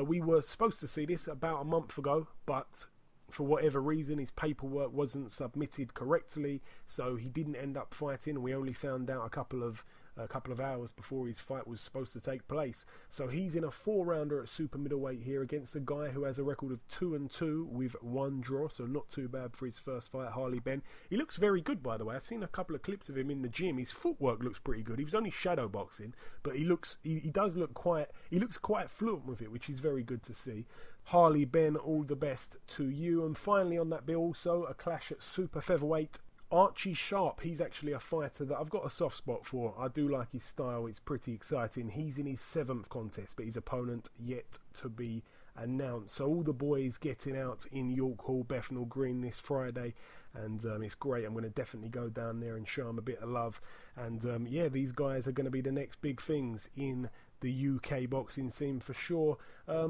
We were supposed to see this about a month ago, but for whatever reason his paperwork wasn't submitted correctly, so he didn't end up fighting. We only found out a couple of hours before his fight was supposed to take place. So he's in a 4-rounder at super middleweight here against a guy who has a record of 2-2 with 1 draw, so not too bad for his first fight, Harley Benn. He looks very good, by the way. I've seen a couple of clips of him in the gym. His footwork looks pretty good. He was only shadow boxing, but he looks quite fluent with it, which is very good to see. Harley Benn, all the best to you. And finally on that bill also, a clash at super featherweight. Archie Sharp, he's actually a fighter that I've got a soft spot for. I do like his style, it's pretty exciting. He's in his 7th contest, but his opponent yet to be announced. So all the boys getting out in York Hall, Bethnal Green this Friday, and it's great. I'm going to definitely go down there and show them a bit of love. And these guys are going to be the next big things in the UK boxing scene for sure. A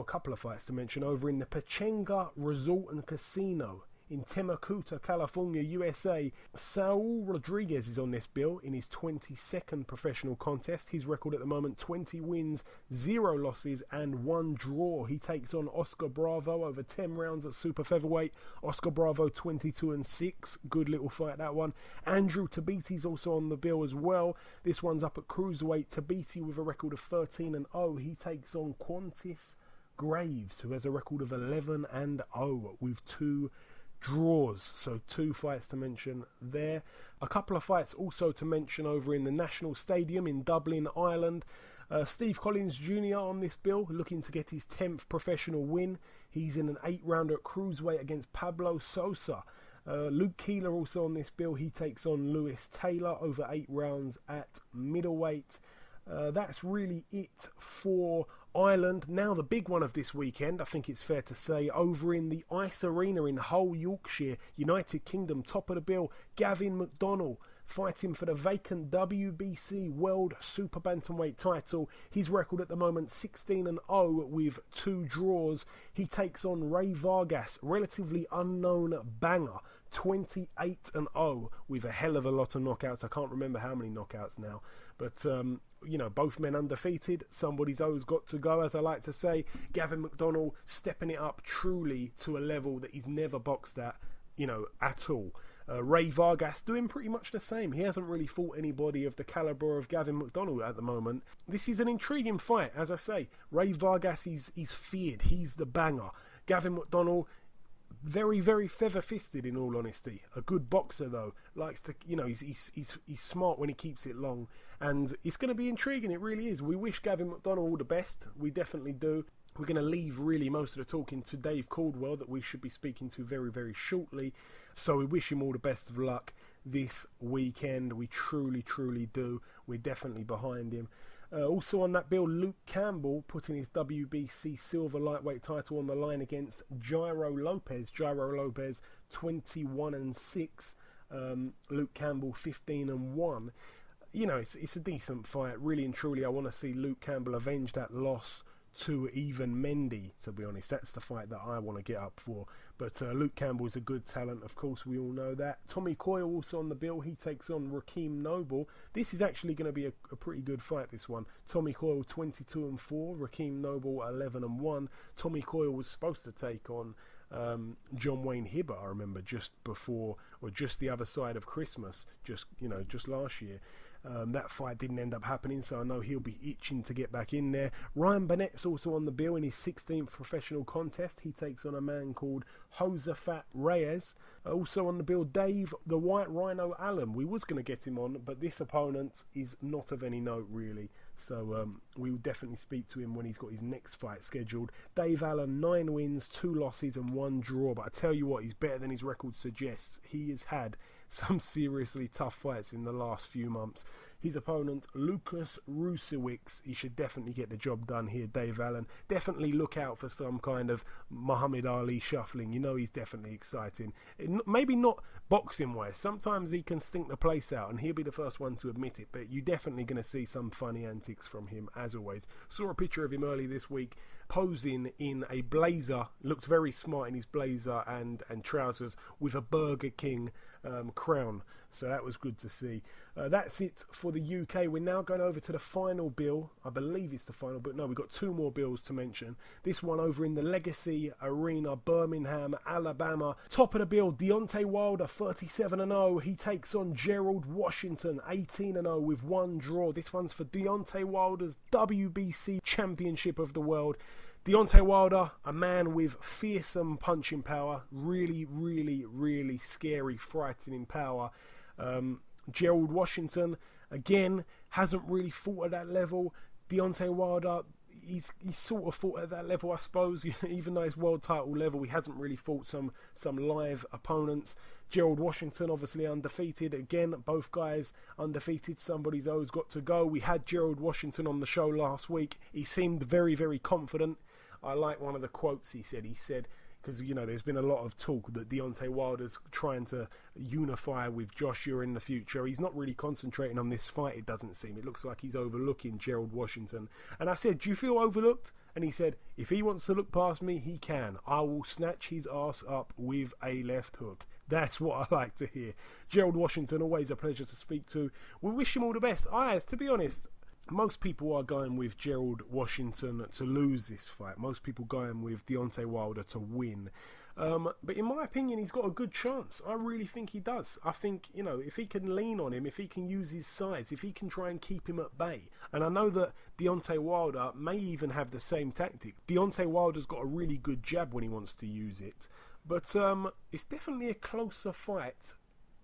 couple of fights to mention over in the Pechenga Resort and Casino in Temacuta, California, USA. Saul Rodriguez is on this bill in his 22nd professional contest. His record at the moment, 20 wins, 0 losses and 1 draw. He takes on Oscar Bravo over 10 rounds at super featherweight. Oscar Bravo 22-6. Good little fight, that one. Andrew Tabiti's also on the bill as well. This one's up at cruiserweight. Tabiti with a record of 13-0. He takes on Qantas Graves, who has a record of 11-0 with 2 draws. So 2 fights to mention there. A couple of fights also to mention over in the National Stadium in Dublin, Ireland. Steve Collins Jr. on this bill, looking to get his 10th professional win. He's in an 8-rounder at cruiserweight against Pablo Sosa. Luke Keeler also on this bill. He takes on Lewis Taylor over 8 rounds at middleweight. That's really it for Ireland. Now the big one of this weekend, I think it's fair to say, over in the Ice Arena in Hull, Yorkshire, United Kingdom, top of the bill, Gavin McDonnell fighting for the vacant WBC World Super Bantamweight title. His record at the moment, 16-0 with 2 draws. He takes on Rey Vargas, relatively unknown banger, 28-0 with a hell of a lot of knockouts. I can't remember how many knockouts now, but both men undefeated. Somebody's always got to go, as I like to say. Gavin McDonnell stepping it up truly to a level that he's never boxed at all. Rey Vargas doing pretty much the same. He hasn't really fought anybody of the caliber of Gavin McDonnell at the moment. This is an intriguing fight, as I say. Rey Vargas is feared. He's the banger. Gavin McDonnell, very, very feather-fisted, in all honesty. A good boxer, though. Likes to, he's smart when he keeps it long. And it's going to be intriguing, it really is. We wish Gavin McDonnell all the best. We definitely do. We're going to leave really most of the talking to Dave Coldwell, that we should be speaking to very, very shortly. So we wish him all the best of luck this weekend. We truly, truly do. We're definitely behind him. Also on that bill, Luke Campbell putting his WBC silver lightweight title on the line against Jairo Lopez. Jairo Lopez 21-6. Luke Campbell 15-1. It's a decent fight. Really and truly, I want to see Luke Campbell avenge that loss to Evan Mendy, to be honest. That's the fight that I want to get up for. But Luke Campbell's a good talent, of course, we all know that. Tommy Coyle also on the bill. He takes on Raheem Noble. This is actually going to be a pretty good fight, this one. Tommy Coyle 22-4, Raheem Noble 11-1. Tommy Coyle was supposed to take on John Wayne Hibbert, I remember, just before, or just the other side of Christmas, just last year. That fight didn't end up happening, so I know he'll be itching to get back in there. Ryan Burnett's also on the bill in his 16th professional contest. He takes on a man called Josafat Reyes. Also on the bill, Dave the White Rhino Allen. We was going to get him on, but this opponent is not of any note really, so we will definitely speak to him when he's got his next fight scheduled. Dave Allen, 9 wins, 2 losses and 1 draw, but I tell you what, he's better than his record suggests. He has had some seriously tough fights in the last few months. His opponent, Lucas Rusiewicz, he should definitely get the job done here, Dave Allen. Definitely look out for some kind of Muhammad Ali shuffling. You know he's definitely exciting. Maybe not boxing-wise. Sometimes he can stink the place out, and he'll be the first one to admit it, but you're definitely going to see some funny antics from him, as always. Saw a picture of him early this week, posing in a blazer. Looked very smart in his blazer and trousers with a Burger King crown, so that was good to see. That's it for the UK. We're now going over to the final bill. I believe it's the final, but no, we've got 2 more bills to mention. This one over in the Legacy Arena, Birmingham, Alabama. Top of the bill, Deontay Wilder, 37-0. He takes on Gerald Washington, 18-0 with 1 draw. This one's for Deontay Wilder's WBC Championship of the World. Deontay Wilder, a man with fearsome punching power, really, really, really scary, frightening power. Gerald Washington, again, hasn't really fought at that level. Deontay Wilder, he's sort of fought at that level, I suppose. Even though it's world title level, he hasn't really fought some live opponents. Gerald Washington, obviously undefeated. Again, both guys undefeated. Somebody's always got to go. We had Gerald Washington on the show last week. He seemed very, very confident. I like one of the quotes he said. He said, because, you know, there's been a lot of talk that Deontay Wilder's trying to unify with Joshua in the future. He's not really concentrating on this fight, it doesn't seem. It looks like he's overlooking Gerald Washington. And I said, do you feel overlooked? And he said, if he wants to look past me, he can. I will snatch his ass up with a left hook. That's what I like to hear. Gerald Washington, always a pleasure to speak to. We wish him all the best. Ayaz, to be honest, most people are going with Gerald Washington to lose this fight. Most people going with Deontay Wilder to win. But in my opinion, he's got a good chance. I really think he does. I think, you know, if he can lean on him, if he can use his size, if he can try and keep him at bay. And I know that Deontay Wilder may even have the same tactic. Deontay Wilder's got a really good jab when he wants to use it. But it's definitely a closer fight,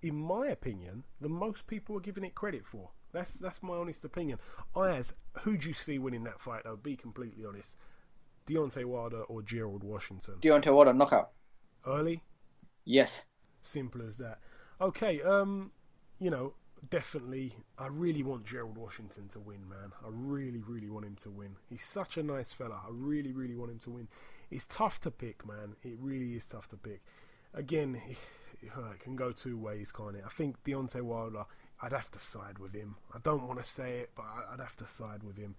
in my opinion, than most people are giving it credit for. That's my honest opinion. Ayaz, who do you see winning that fight, though? Be completely honest. Deontay Wilder or Gerald Washington? Deontay Wilder knockout. Early? Yes. Simple as that. Okay, you know, definitely, I really want Gerald Washington to win, man. I really, really want him to win. He's such a nice fella. I really, really want him to win. It's tough to pick, man. It really is tough to pick. Again, it can go 2 ways, can't it? I think Deontay Wilder, I'd have to side with him. I don't want to say it, but I'd have to side with him.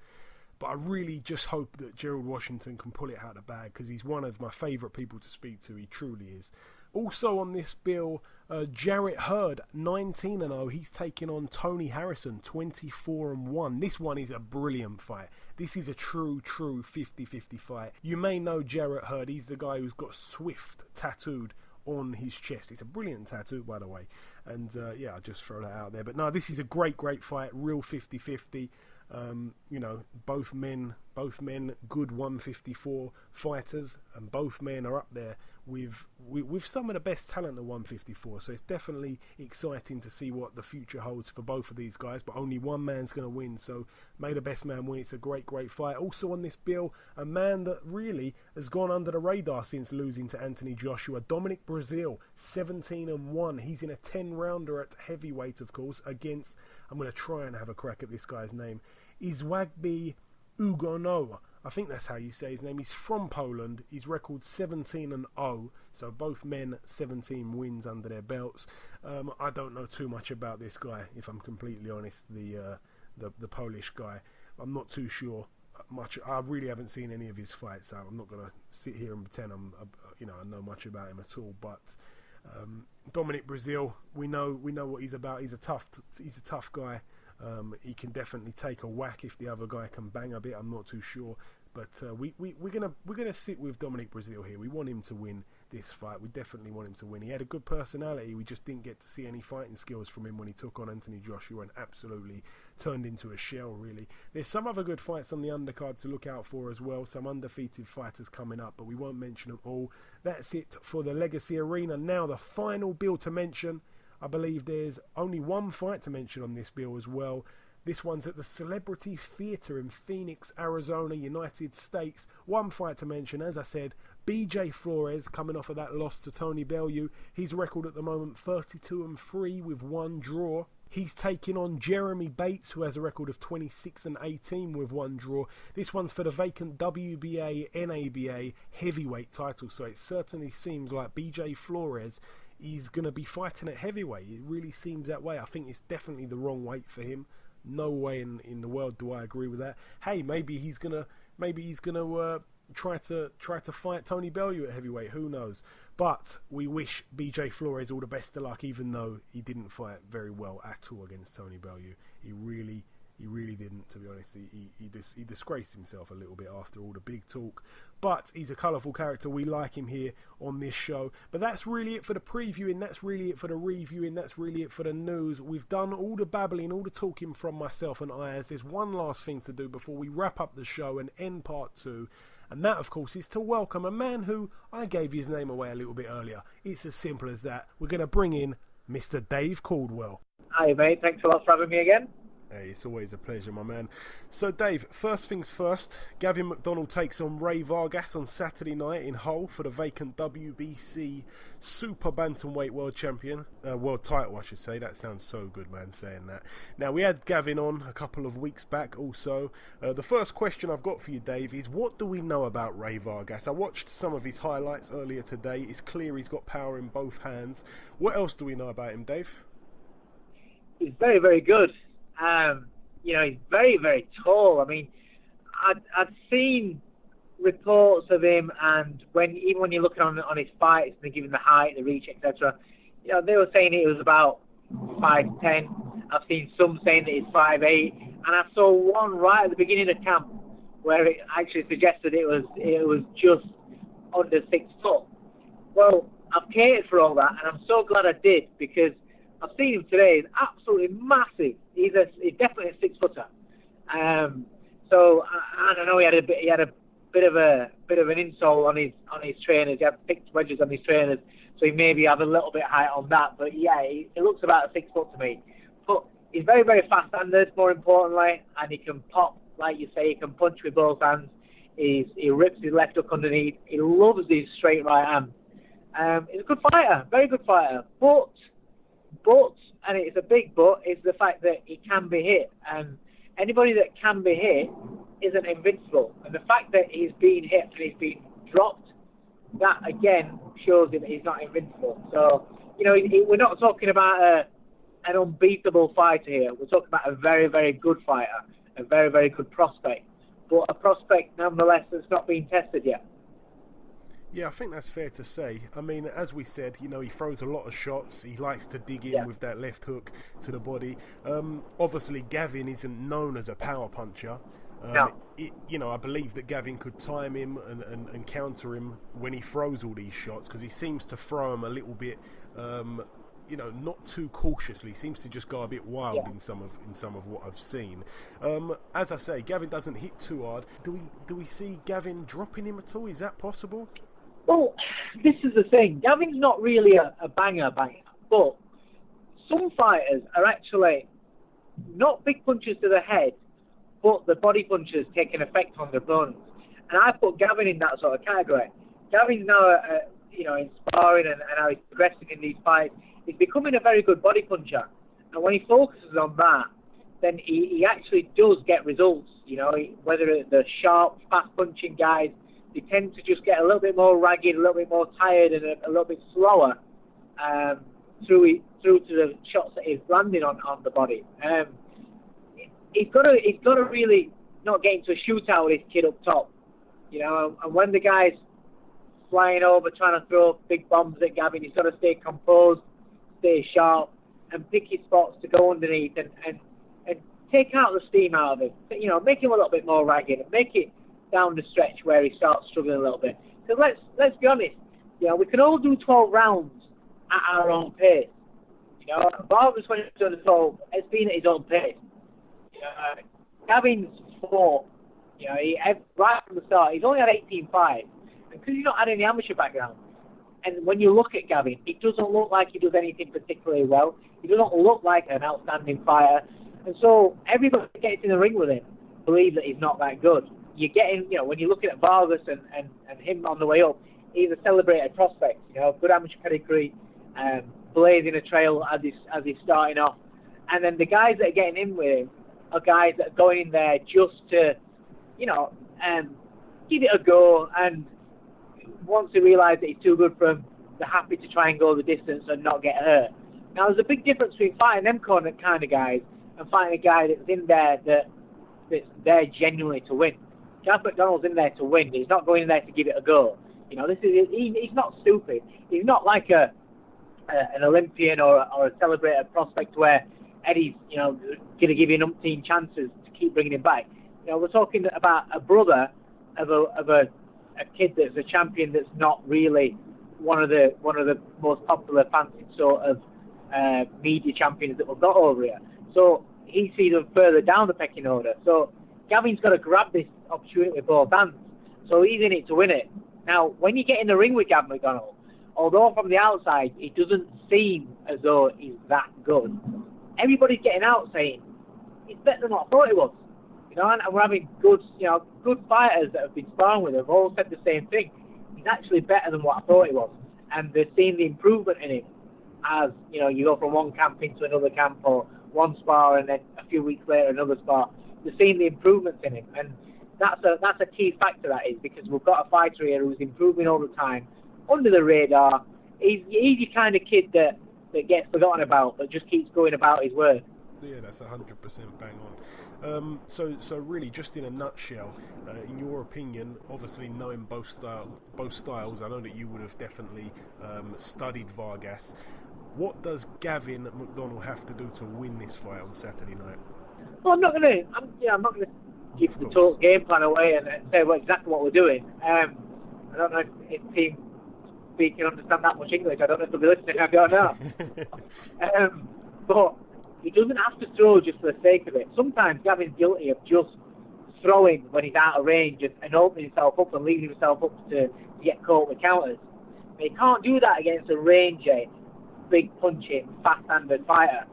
But I really just hope that Gerald Washington can pull it out of the bag, because he's one of my favourite people to speak to. He truly is. Also on this bill, Jarrett Hurd, 19-0. He's taking on Tony Harrison, 24-1. This one is a brilliant fight. This is a true 50-50 fight. You may know Jarrett Hurd. He's the guy who's got Swift tattooed on his chest. It's a brilliant tattoo, by the way. And yeah, I'll just throw that out there. But no, this is a great fight. Real 50-50. You know, both men good 154 fighters, and both men are up there with some of the best talent at 154, so it's definitely exciting to see what the future holds for both of these guys. But only one man's going to win, so may the best man win. It's a great fight. Also on this bill, a man that really has gone under the radar since losing to Anthony Joshua, Dominic Breazeale, 17-1. He's in a 10-rounder at heavyweight, of course, against, I'm going to try and have a crack at this guy's name, Izwagbi Ugonowa. I think that's how you say his name. He's from Poland. His record 17-0, so both men 17 wins under their belts. I don't know too much about this guy, if I'm completely honest. The Polish guy, I'm not too sure much. I really haven't seen any of his fights, so I'm not gonna sit here and pretend I know much about him at all. But Dominic Breazeale, we know what he's about. He's a tough guy. He can definitely take a whack if the other guy can bang a bit. I'm not too sure. But we're gonna sit with Dominic Breazeale here. We want him to win this fight. We definitely want him to win. He had a good personality. We just didn't get to see any fighting skills from him when he took on Anthony Joshua and absolutely turned into a shell, really. There's some other good fights on the undercard to look out for as well. Some undefeated fighters coming up, but we won't mention them all. That's it for the Legacy Arena. Now the final bill to mention. I believe there's only one fight to mention on this bill as well. This one's at the Celebrity Theatre in Phoenix, Arizona, United States. One fight to mention, as I said, BJ Flores coming off of that loss to Tony Bellew. His record at the moment, 32-3 with one draw. He's taking on Jeremy Bates, who has a record of 26-18 with one draw. This one's for the vacant WBA, NABA heavyweight title. So it certainly seems like BJ Flores is going to be fighting at heavyweight. It really seems that way. I think it's definitely the wrong weight for him. No way in the world do I agree with that. Hey, maybe he's gonna try to fight Tony Bellew at heavyweight. Who knows? But we wish BJ Flores all the best of luck, even though he didn't fight very well at all against Tony Bellew. He really didn't, to be honest. He disgraced himself a little bit after all the big talk. But he's a colourful character. We like him here on this show. But that's really it for the previewing. That's really it for the reviewing. That's really it for the news. We've done all the babbling, all the talking from myself and Ayaz. There's one last thing to do before we wrap up the show and end part 2. And that, of course, is to welcome a man who I gave his name away a little bit earlier. It's as simple as that. We're going to bring in Mr. Dave Coldwell. Hi, mate. Thanks a lot for having me again. Hey, it's always a pleasure, my man. So, Dave, first things first, Gavin McDonnell takes on Rey Vargas on Saturday night in Hull for the vacant WBC Super Bantamweight World Champion. World title, I should say. That sounds so good, man, saying that. Now, we had Gavin on a couple of weeks back also. The first question I've got for you, Dave, is what do we know about Rey Vargas? I watched some of his highlights earlier today. It's clear he's got power in both hands. What else do we know about him, Dave? He's very, very good. He's very, very tall. I mean, I'd seen reports of him, and even when you're looking on his fights, and they're giving the height, the reach, etc. They were saying it was about 5'10". I've seen some saying that he's 5'8", and I saw one right at the beginning of camp where it actually suggested it was just under 6 foot. Well, I've catered for all that, and I'm so glad I did, because I've seen him today. He's absolutely massive. He's definitely a 6-footer. So I don't know. He had a bit of an insole on his trainers. He had fixed wedges on his trainers, so he maybe have a little bit height on that. But yeah, he looks about a 6 foot to me. But he's very, very fast-handed, more importantly, and he can pop, like you say. He can punch with both hands. He rips his left hook underneath. He loves his straight right hand. He's a good fighter, very good fighter. But, and it's a big but, is the fact that he can be hit. And anybody that can be hit isn't invincible. And the fact that he's been hit and he's been dropped, that again shows him he's not invincible. So, we're not talking about an unbeatable fighter here. We're talking about a very, very good fighter, a very, very good prospect. But a prospect, nonetheless, that's not been tested yet. Yeah, I think that's fair to say. I mean, as we said, he throws a lot of shots. He likes to dig in with that left hook to the body. Obviously, Gavin isn't known as a power puncher. No. I believe that Gavin could time him and counter him when he throws all these shots, because he seems to throw them a little bit, not too cautiously. He seems to just go a bit wild in some of what I've seen. As I say, Gavin doesn't hit too hard. Do we see Gavin dropping him at all? Is that possible? Well, this is the thing. Gavin's not really a banger, but some fighters are actually not big punches to the head, but the body punches take an effect on their opponents. And I put Gavin in that sort of category. Gavin's now, in sparring and how he's progressing in these fights, he's becoming a very good body puncher. And when he focuses on that, then he actually does get results. Whether it's the sharp, fast-punching guys, they tend to just get a little bit more ragged, a little bit more tired, and a little bit slower through to the shots that he's landing on the body. He's got to really not get into a shootout with his kid up top, And when the guy's flying over trying to throw big bombs at Gavin, he's got to stay composed, stay sharp, and pick his spots to go underneath and take out the steam out of him. Make him a little bit more ragged and make it down the stretch where he starts struggling a little bit. So let's be honest. We can all do 12 rounds at our own pace. Vargas, when he's done the 12, it's been at his own pace. Gavin's fought. Right from the start, he's only had 18 fights, and because he's not had any amateur background. And when you look at Gavin, it doesn't look like he does anything particularly well. He doesn't look like an outstanding fighter. And so everybody that gets in the ring with him believes that he's not that good. You're getting, when you're looking at Vargas and him on the way up, he's a celebrated prospect. Good amateur pedigree, blazing a trail as he's starting off. And then the guys that are getting in with him are guys that are going in there just to, give it a go, and once they realise that he's too good for them, they're happy to try and go the distance and not get hurt. Now, there's a big difference between fighting them kind of guys and fighting a guy that's in there that's there genuinely to win. Gavin McDonnell's in there to win. He's not going in there to give it a go. He's not stupid. He's not like an Olympian or a celebrated prospect where Eddie's going to give you an umpteen chances to keep bringing him back. We're talking about a brother of a kid that's a champion that's not really one of the most popular fancy sort of media champions that we've got over here. So he sees them further down the pecking order. So Gavin's got to grab this opportunity with both hands. So he's in it to win it. Now, when you get in the ring with Gavin McDonnell, although from the outside it doesn't seem as though he's that good, everybody's getting out saying he's better than what I thought he was. And we're having good fighters that have been sparring with him have all said the same thing. He's actually better than what I thought he was. And they're seeing the improvement in him as, you go from one camp into another camp, or one spar and then a few weeks later another spar. They're seeing the improvements in him. And that's a key factor, that is, because we've got a fighter here who's improving all the time, under the radar. He's your kind of kid that gets forgotten about, but just keeps going about his work. Yeah, that's 100% bang on. So really, just in a nutshell, in your opinion, obviously knowing both styles, I know that you would have definitely studied Vargas. What does Gavin McDonnell have to do to win this fight on Saturday night? Well, I'm not gonna give the total game plan away and say exactly what we're doing. I don't know if Team B can understand that much English. I don't know if they'll be listening. I don't know. But he doesn't have to throw just for the sake of it. Sometimes Gavin's guilty of just throwing when he's out of range and opening himself up and leaving himself up to get caught with counters. But he can't do that against a rangy, big punching, fast-handed fighter.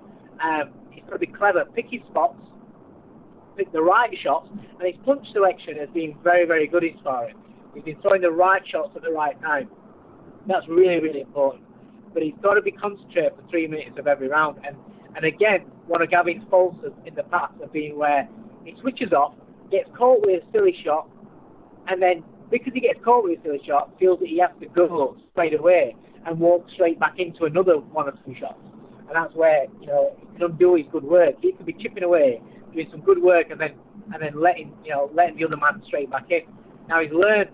He's got to be clever, pick his spots, pick the right shots, and his punch selection has been very, very good in sparring. He's been throwing the right shots at the right time. That's really, really important. But he's got to be concentrated for 3 minutes of every round. And again, one of Gavin's faults in the past have been where he switches off, gets caught with a silly shot, and then because he gets caught with a silly shot, feels that he has to go straight away and walk straight back into another one or two shots. And that's where, he can undo his good work. He could be chipping away, doing some good work, and then letting the other man straight back in. Now, he's learned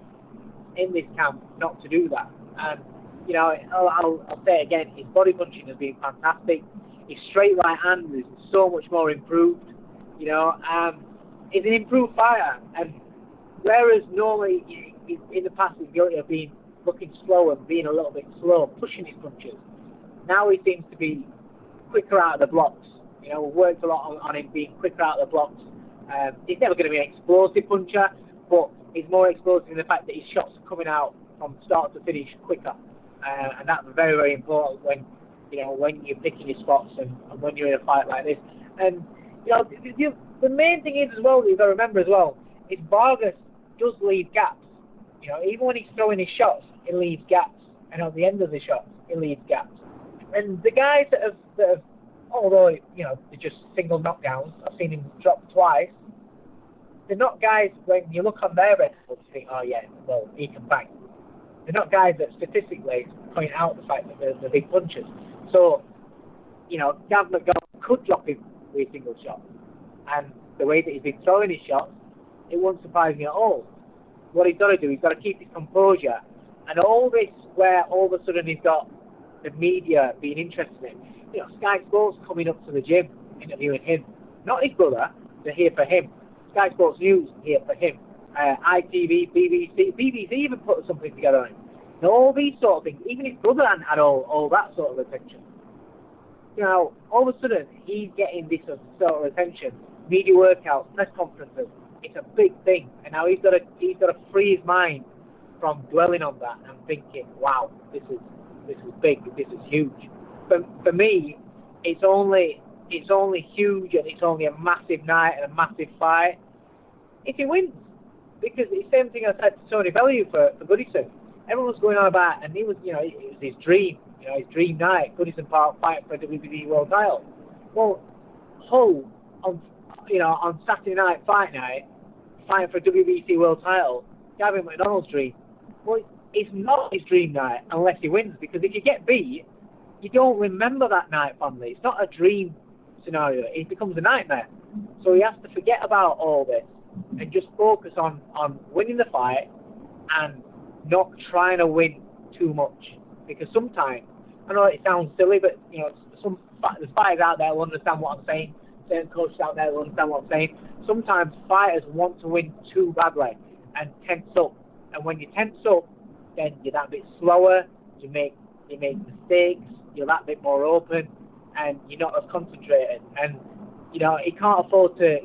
in this camp not to do that. And, I'll say it again, his body punching has been fantastic. His straight right hand is so much more improved. He's an improved fighter. And whereas normally in the past he's guilty of being looking slow and being a little bit slow, pushing his punches, now he seems to be quicker out of the blocks. We've worked a lot on him being quicker out of the blocks. He's never going to be an explosive puncher, but he's more explosive in the fact that his shots are coming out from start to finish quicker. And that's very, very important when you're picking your spots and when you're in a fight like this. And, the main thing is as well, you've got to remember as well, is Vargas does leave gaps. Even when he's throwing his shots, he leaves gaps. And at the end of the shots, he leaves gaps. And the guys that have although, they're just single knockdowns, I've seen him drop twice, they're not guys, when you look on their records, you think, oh yeah, well, he can bang. They're not guys that statistically point out the fact that they're big punchers. So, Gavin McDonnell could drop him with a single shot. And the way that he's been throwing his shots, it won't surprise me at all. What he's got to do, he's got to keep his composure. And all this where all of a sudden he's got the media being interested in him. Sky Sports coming up to the gym, interviewing him. Not his brother, they're here for him. Sky Sports News here for him. ITV, BBC even put something together on him. You know, all these sort of things. Even his brother hadn't had all that sort of attention. You know, all of a sudden he's getting this sort of attention. Media workouts, press conferences. It's a big thing, and now he's got to free his mind from dwelling on that and thinking, "Wow, this is big. This is huge." For me, it's only huge, and it's only a massive night and a massive fight if he wins. Because it's the same thing I said to Tony Bellew for Goodison. Everyone was going on about, and it was his dream, his dream night. Goodison Park fight for a WBC world title. Well, Hull on Saturday night, fight night, fighting for a WBC world title. Gavin McDonnell's dream. Well, it's not his dream night unless he wins, because if you get beat, you don't remember that night fondly. It's not a dream scenario. It becomes a nightmare. So he has to forget about all this and just focus on winning the fight and not trying to win too much. Because sometimes, I know it sounds silly, but there's fighters out there who understand what I'm saying. Certain coaches out there who understand what I'm saying. Sometimes fighters want to win too badly and tense up. And when you tense up, then you're that bit slower. You make mistakes. You're that bit more open, and you're not as concentrated. And he can't afford to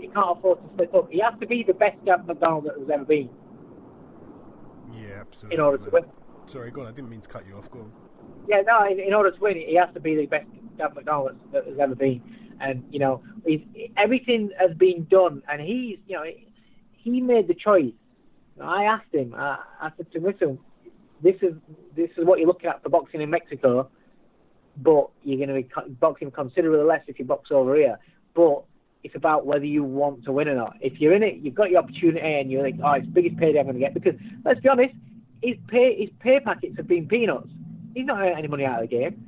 slip up. He has to be the best Gavin McDonnell that there's ever been. Yeah, absolutely. In order to win. Sorry, go on. I didn't mean to cut you off. Go on. Yeah, no. In order to win, he has to be the best Gavin McDonnell that there's ever been. And everything has been done, and he made the choice. I asked him. I said to him, "Listen, this is what you're looking at for boxing in Mexico, but you're going to be boxing considerably less if you box over here. But it's about whether you want to win or not. If you're in it, you've got your opportunity, and you're like, oh, it's the biggest payday I'm going to get. Because let's be honest, his pay packets have been peanuts. He's not earned any money out of the game,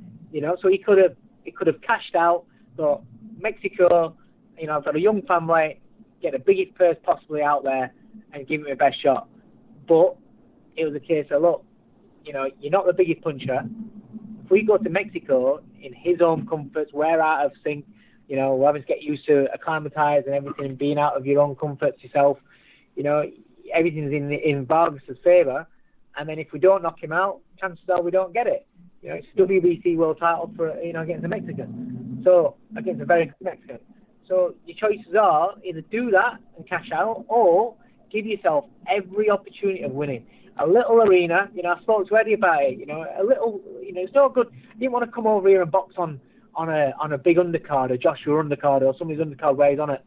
So he could have cashed out. So Mexico, I've got a young family, get the biggest purse possibly out there, and give it my best shot. But it was a case of, look, you're not the biggest puncher. If we go to Mexico in his own comforts, we're out of sync, we're having to get used to acclimatise and everything, being out of your own comforts yourself, everything's in Vargas' favour. And then if we don't knock him out, chances are we don't get it. It's a WBC world title for, against a Mexican. So, against a very good Mexican. So your choices are either do that and cash out, or give yourself every opportunity of winning. A little arena, I spoke to Eddie about it, a little, it's not good. I didn't want to come over here and box on a big undercard, a Joshua undercard, or somebody's undercard where he's on at,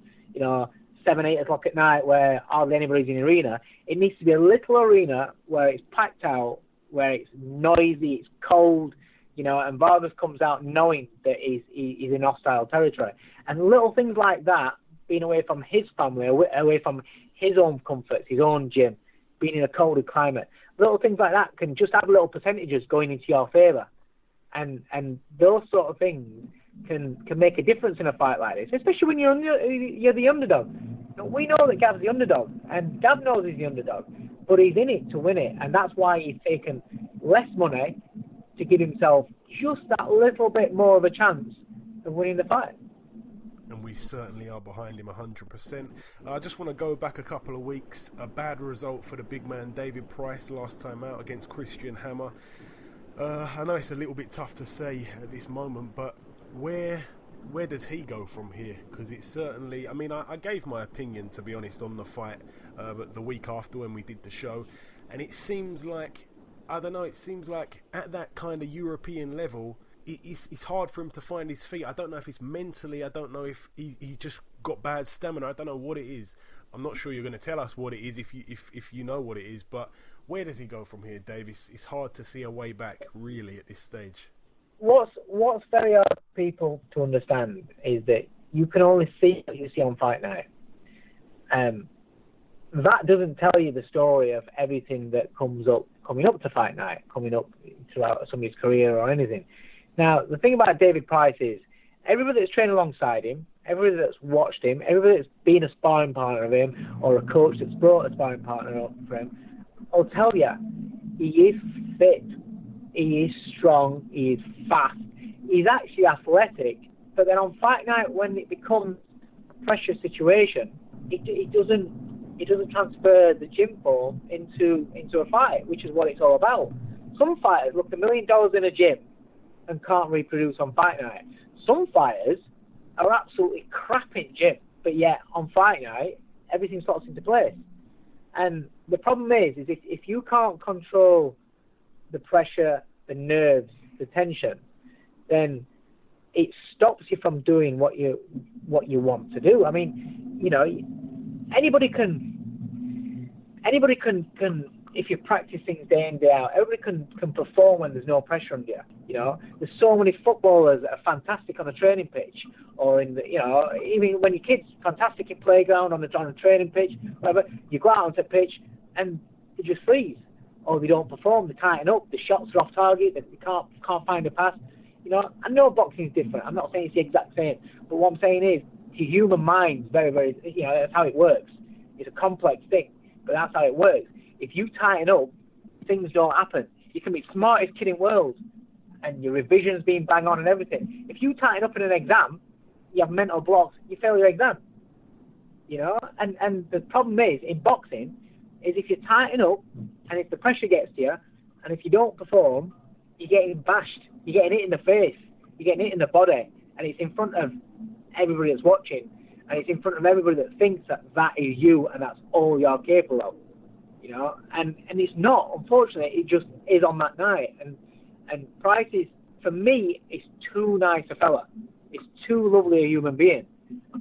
7, 8 o'clock at night where hardly anybody's in the arena. It needs to be a little arena where it's packed out, where it's noisy, it's cold, and Vargas comes out knowing that he's in hostile territory. And little things like that, being away from his family, away from his own comforts, his own gym, being in a colder climate, little things like that can just have little percentages going into your favour. And those sort of things can make a difference in a fight like this, especially when you're the underdog. We know that Gav's the underdog, and Gav knows he's the underdog, but he's in it to win it, and that's why he's taken less money to give himself just that little bit more of a chance of winning the fight. And we certainly are behind him 100%. I just want to go back a couple of weeks. A bad result for the big man David Price last time out against Christian Hammer. I know it's a little bit tough to say at this moment, but where does he go from here? Because it's certainly, I gave my opinion, to be honest, on the fight the week after when we did the show, and it seems like, it seems like at that kind of European level, it's hard for him to find his feet. I don't know if it's mentally, I don't know if he just got bad stamina, I don't know what it is. I'm not sure you're going to tell us what it is if you know what it is, but where does he go from here, Dave? It's hard to see a way back, really, at this stage. What's very hard for people to understand is that you can only see what you see on Fight Night. That doesn't tell you the story of everything that coming up to Fight Night, coming up throughout somebody's career or anything. Now, the thing about David Price is everybody that's trained alongside him, everybody that's watched him, everybody that's been a sparring partner of him, or a coach that's brought a sparring partner up for him, I'll tell you, he is fit, he is strong, he is fast, he's actually athletic. But then on Fight Night, when it becomes a pressure situation, it doesn't it doesn't transfer the gym form into a fight, which is what it's all about. Some fighters look $1 million in a gym and can't reproduce on fight night. Some fighters are absolutely crap in gym, but yet on fight night, everything slots into place. And the problem is if you can't control the pressure, the nerves, the tension, then it stops you from doing what you want to do. I mean, you know, anybody can if you practice things day in, day out, everybody can perform when there's no pressure on you. You know, there's so many footballers that are fantastic on a training pitch, or in the, you know, even when your kids fantastic in playground on a training pitch, whatever. You go out onto the pitch and they just freeze, or they don't perform. They tighten up. The shots are off target. They can't find a pass. You know, I know boxing is different. I'm not saying it's the exact same, but what I'm saying is the human mind's very, very. You know, that's how it works. It's a complex thing, but that's how it works. If you tighten up, things don't happen. You can be the smartest kid in the world, and your revision's being bang on and everything. If you tighten up in an exam, you have mental blocks, you fail your exam. You know, and the problem is, in boxing, is if you tighten up, and if the pressure gets to you, and if you don't perform, you're getting bashed, you're getting hit in the face, you're getting hit in the body, and it's in front of everybody that's watching, and it's in front of everybody that thinks that is you, and that's all you're capable of. You know, and it's not, unfortunately, it just is on that night. And Price is, for me, is too nice a fella. It's too lovely a human being.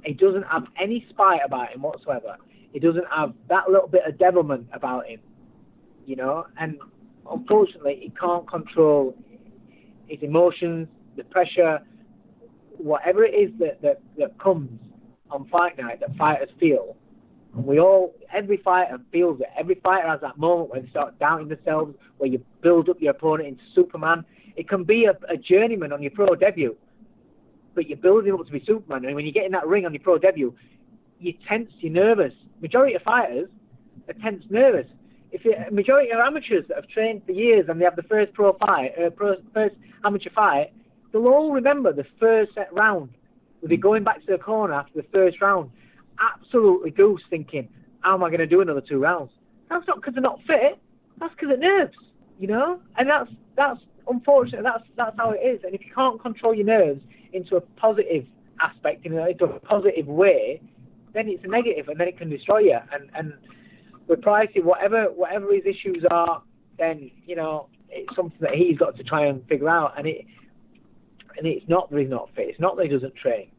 He doesn't have any spite about him whatsoever. He doesn't have that little bit of devilment about him, you know, and unfortunately, he can't control his emotions, the pressure, whatever it is that comes on fight night that fighters feel. And every fighter feels it. Every fighter has that moment where they start doubting themselves, where you build up your opponent into Superman. It can be a journeyman on your pro debut, but you're building up to be Superman. And when you get in that ring on your pro debut, you're tense, you're nervous. Majority of fighters are tense, nervous. Majority of amateurs that have trained for years and they have the first first amateur fight, they'll all remember the first set round. They'll be going back to the corner after the first round, absolutely goose, thinking, how am I going to do another 2 rounds? That's not because they're not fit. That's because of nerves, you know? And that's unfortunate. That's how it is. And if you can't control your nerves into a positive aspect, into a positive way, then it's a negative, and then it can destroy you. And with Pricey, whatever his issues are, then, you know, it's something that he's got to try and figure out. And it's not that he's not fit. It's not that he doesn't train.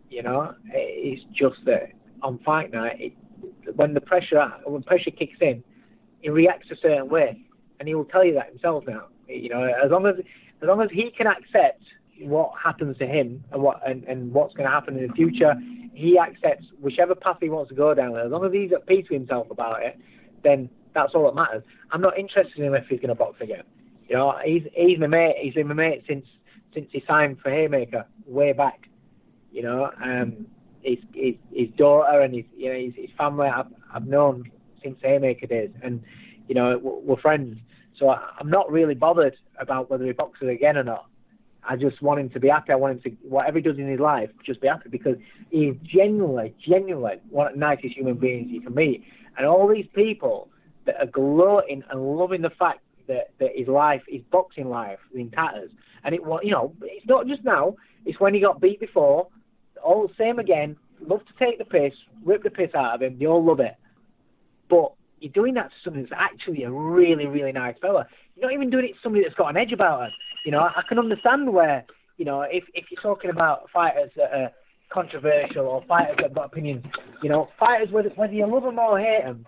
You know, it's just that on fight night, when pressure kicks in, he reacts a certain way, and he will tell you that himself now. You know, as long as he can accept what happens to him and what's going to happen in the future, he accepts whichever path he wants to go down. As long as he's at peace with himself about it, then that's all that matters. I'm not interested in if he's going to box again. You know, he's my mate. He's been my mate since he signed for Haymaker way back. You know, his daughter and his family I've known since Haymaker days, and you know, we're friends. So I'm not really bothered about whether he boxes again or not. I just want him to be happy. I want him to, whatever he does in his life, just be happy, because he's genuinely one of the nicest human beings you can meet. And all these people that are gloating and loving the fact that his life, his boxing life, is in tatters. And it's not just now. It's when he got beat before. All the same again. Love to take the piss, rip the piss out of him. They all love it. But you're doing that to somebody that's actually a really, really nice fella. You're not even doing it to somebody that's got an edge about her. You know, I can understand where, you know, if you're talking about fighters that are controversial or fighters that have got opinions, you know, fighters, whether you love them or hate them,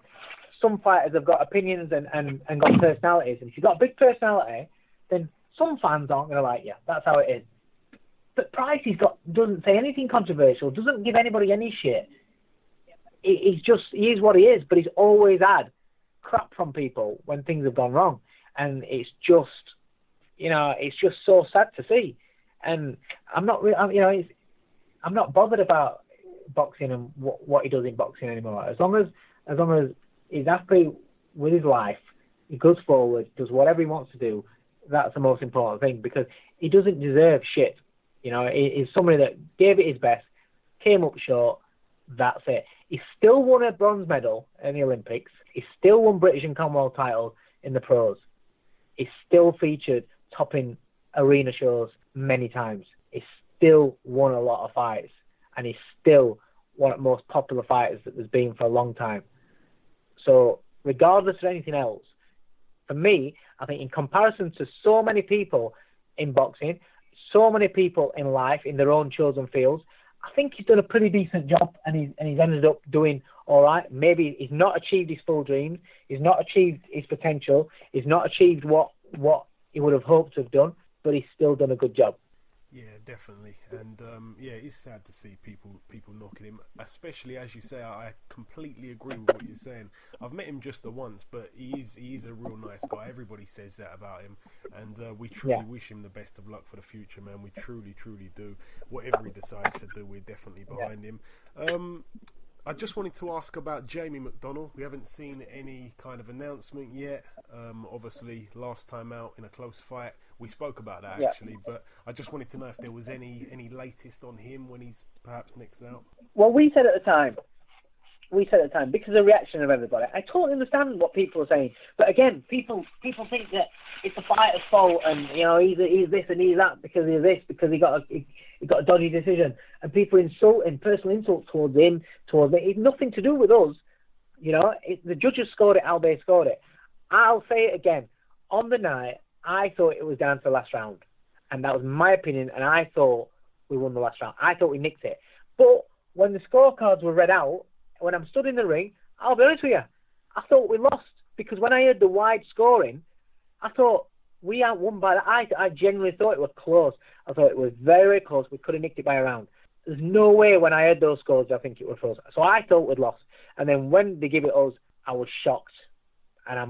some fighters have got opinions and got personalities. And if you've got a big personality, then some fans aren't going to like you. That's how it is. But Price, doesn't say anything controversial, doesn't give anybody any shit. He is what he is, but he's always had crap from people when things have gone wrong. And it's just, you know, it's just so sad to see. And I'm not bothered about boxing and what he does in boxing anymore. As long as he's happy with his life, he goes forward, does whatever he wants to do, that's the most important thing, because he doesn't deserve shit. You know, he's somebody that gave it his best, came up short, that's it. He still won a bronze medal in the Olympics. He still won British and Commonwealth titles in the pros. He's still featured topping arena shows many times. He's still won a lot of fights, and he's still one of the most popular fighters that there's been for a long time. So regardless of anything else, for me, I think in comparison to so many people in boxing, so many people in life, in their own chosen fields, I think he's done a pretty decent job, and he's ended up doing all right. Maybe he's not achieved his full dreams, he's not achieved his potential, he's not achieved what he would have hoped to have done, but he's still done a good job. Yeah, definitely, and it's sad to see people knocking him, especially as you say. I completely agree with what you're saying. I've met him just the once, but he is a real nice guy. Everybody says that about him, and we truly wish him the best of luck for the future, man. We truly do. Whatever he decides to do, we're definitely behind him. I just wanted to ask about Jamie McDonnell. We haven't seen any kind of announcement yet. Obviously, last time out in a close fight, we spoke about that actually. But I just wanted to know if there was any latest on him when he's perhaps next out. Well, we said at the time, because of the reaction of everybody. I totally understand what people are saying, but again, people think that it's the fighter's fault, and he's this and he's that because of this, because he got a dodgy decision, and people insulting, personal insults towards him, towards me. It's nothing to do with us. The judges scored it how they scored it. I'll say it again. On the night, I thought it was down to the last round, and that was my opinion, and I thought we won the last round. I thought we nicked it. But when the scorecards were read out, when I'm stood in the ring, I'll be honest with you, I thought we lost, because when I heard the wide scoring, I thought we aren't won by that. I genuinely thought it was close. I thought it was very, very close. We could have nicked it by a round. There's no way when I heard those scores I think it was close. So I thought we'd lost. And then when they give it us, I was shocked. And I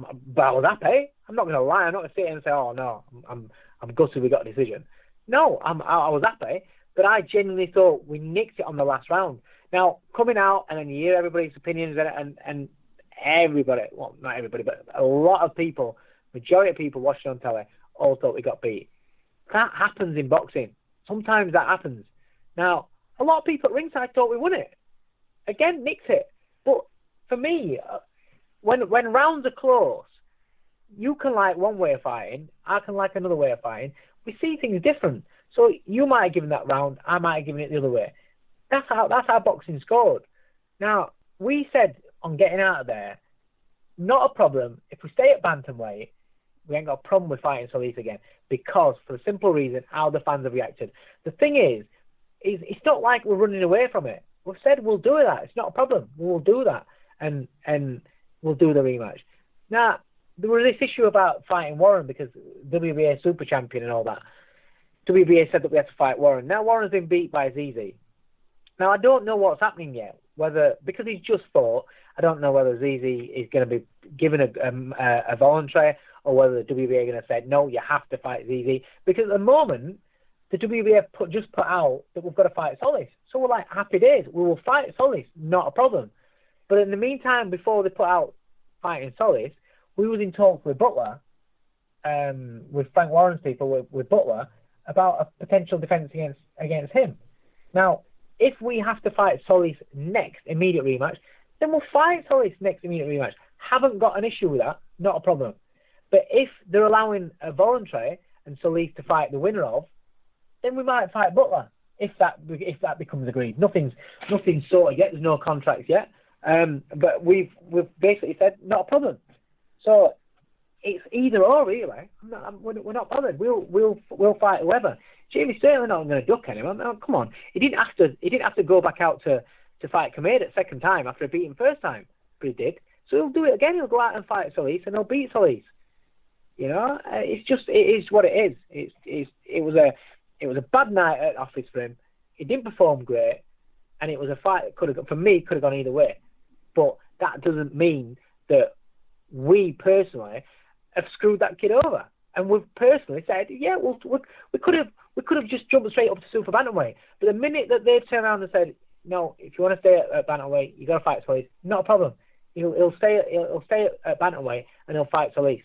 was happy. I'm not going to lie. I'm not going to sit here and say, oh no, I'm gutted we got a decision. No, I was happy. But I genuinely thought we nicked it on the last round. Now, coming out and then you hear everybody's opinions and everybody, well, not everybody, but a lot of people, majority of people watching on telly, all thought we got beat. That happens in boxing. Sometimes that happens. Now, a lot of people at ringside thought we won it. Again, nicked it. But for me, when rounds are close, you can like one way of fighting, I can like another way of fighting. We see things different. So you might have given that round, I might have given it the other way. That's how boxing scored. Now, we said on getting out of there, not a problem. If we stay at bantamweight, we ain't got a problem with fighting Solis again, because for the simple reason how the fans have reacted. The thing is it's not like we're running away from it. We've said we'll do that. It's not a problem. We'll do that, and we'll do the rematch. Now, there was this issue about fighting Warren because WBA super champion and all that. WBA said that we had to fight Warren. Now Warren's been beat by Zizi. Now, I don't know what's happening yet. Because he's just fought, I don't know whether Zizi is going to be given a voluntary, or whether the WBA are going to say, no, you have to fight Zizi. Because at the moment, the WBA just put out that we've got to fight Solis. So we're like, happy days. We will fight Solis, not a problem. But in the meantime, before they put out fighting Solis, we was in talks with Butler, with Frank Warren's people, with Butler, about a potential defence against him. Now, if we have to fight Solis next immediate rematch, then we'll fight Solis next immediate rematch. Haven't got an issue with that, not a problem. But if they're allowing a voluntary and Solis to fight the winner of, then we might fight Butler if that becomes agreed. Nothing's sorted yet. There's no contracts yet. But we've basically said not a problem. So it's either or really. We're not bothered. We'll fight whoever. Jamie's certainly not going to duck anyone. No, come on. He didn't have to go back out to fight Kameda second time after he beat him first time, but he did. So he'll do it again. He'll go out and fight Solis, and he'll beat Solis. It is what it is. It was a bad night at office for him. He didn't perform great, and it was a fight that could have gone either way. But that doesn't mean that we personally have screwed that kid over. And we've personally said, yeah, we could have just jumped straight up to super bantamweight. But the minute that they've turned around and said, no, if you want to stay at bantamweight, you got to fight Solis. Not a problem. He'll stay at bantamweight and he'll fight Solis.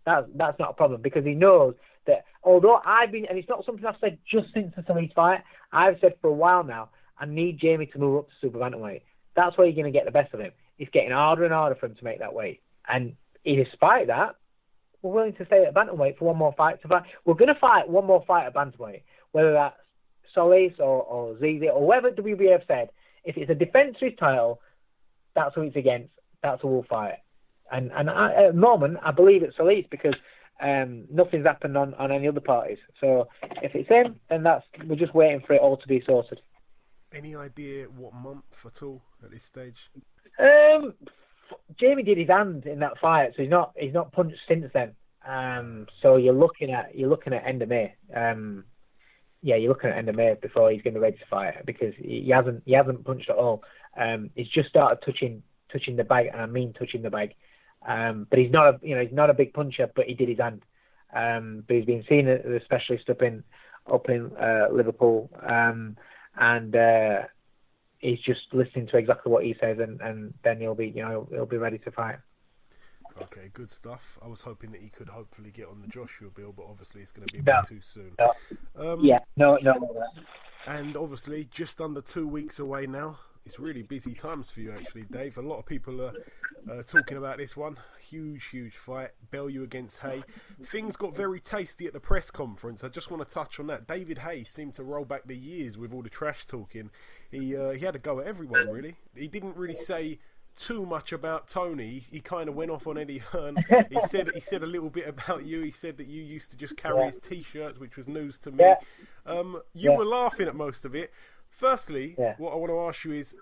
That's not a problem, because he knows that although and it's not something I've said just since the Solis fight, I've said for a while now, I need Jamie to move up to super bantamweight. that's where you're going to get the best of him. It's getting harder and harder for him to make that weight. And despite that, we're willing to stay at bantamweight for one more fight to fight. We're going to fight one more fight at bantamweight, whether that's Solis or Zizi or whoever WBF said. If it's a defence of his title, that's who it's against. That's who we'll fight. And at the moment, I believe it's Solis because nothing's happened on any other parties. So if it's him, then we're just waiting for it all to be sorted. Any idea what month at all at this stage? Jamie did his hand in that fight, so he's not punched since then. So you're looking at end of May. You're looking at end of May before he's going to be ready to fight because he hasn't punched at all. He's just started touching the bag, and I mean touching the bag. But he's not a big puncher, but he did his hand. But he's been seen as a specialist up in Liverpool, and he's just listening to exactly what he says, and then he'll be ready to fight. Okay, good stuff. I was hoping that he could hopefully get on the Joshua bill, but obviously it's going to be a bit too soon. No. And obviously, just under 2 weeks away now. It's really busy times for you, actually, Dave. A lot of people are talking about this one. Huge fight. Bellew against Haye. Things got very tasty at the press conference. I just want to touch on that. David Haye seemed to roll back the years with all the trash talking. He had a go at everyone, really. He didn't really say too much about Tony. He kind of went off on Eddie Hearn. He said a little bit about you. He said that you used to just carry his T-shirts, which was news to me. You were laughing at most of it. Firstly, what I want to ask you is,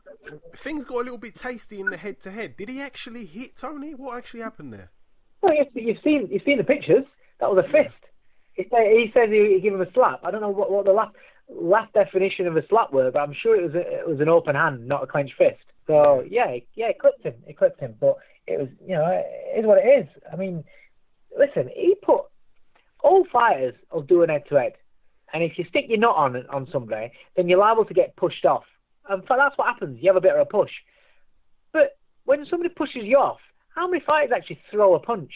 things got a little bit tasty in the head-to-head. Did he actually hit Tony? What actually happened there? Well, you've seen the pictures. That was a fist. He said he gave him a slap. I don't know what the last definition of a slap were, but I'm sure it was an open hand, not a clenched fist. So it clipped him. It clipped him, but it was, it is what it is. I mean, listen, all fighters will do an head-to-head. And if you stick your nut on somebody, then you're liable to get pushed off. And that's what happens. You have a bit of a push. But when somebody pushes you off, how many fighters actually throw a punch?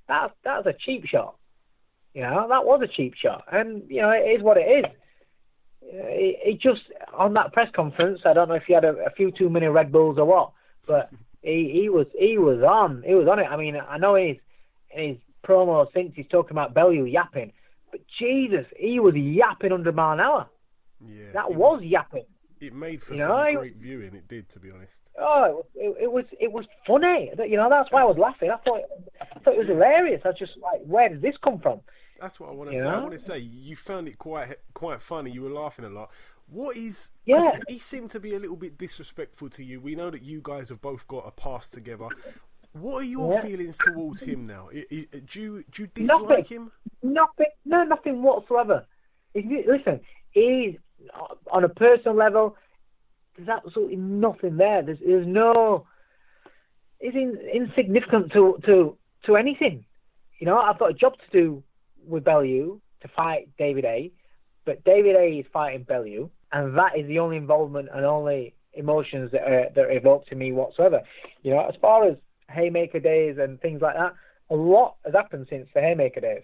That's a cheap shot. That was a cheap shot. And, it is what it is. It just, on that press conference, I don't know if he had a few too many Red Bulls or what, but he was on it. I mean, I know in his promo since he's talking about Bellew yapping. But Jesus, he was yapping 100 mile an hour. Yeah, that was yapping. It made for some great viewing. It did, to be honest. Oh, it was funny. That's why I was laughing. I thought it was hilarious. I was just like, where does this come from? That's what I want to say. I want to say you found it quite funny. You were laughing a lot. What is? He seemed to be a little bit disrespectful to you. We know that you guys have both got a past together. What are your feelings towards him now? Do you dislike him? Nothing whatsoever. Listen, he's on a personal level. There's absolutely nothing there. There's no. He's insignificant to anything. I've got a job to do with Bellew to fight David Haye, but David Haye is fighting Bellew, and that is the only involvement and only emotions that are evoked in me whatsoever. As far as Haymaker days and things like that, a lot has happened since the Haymaker days.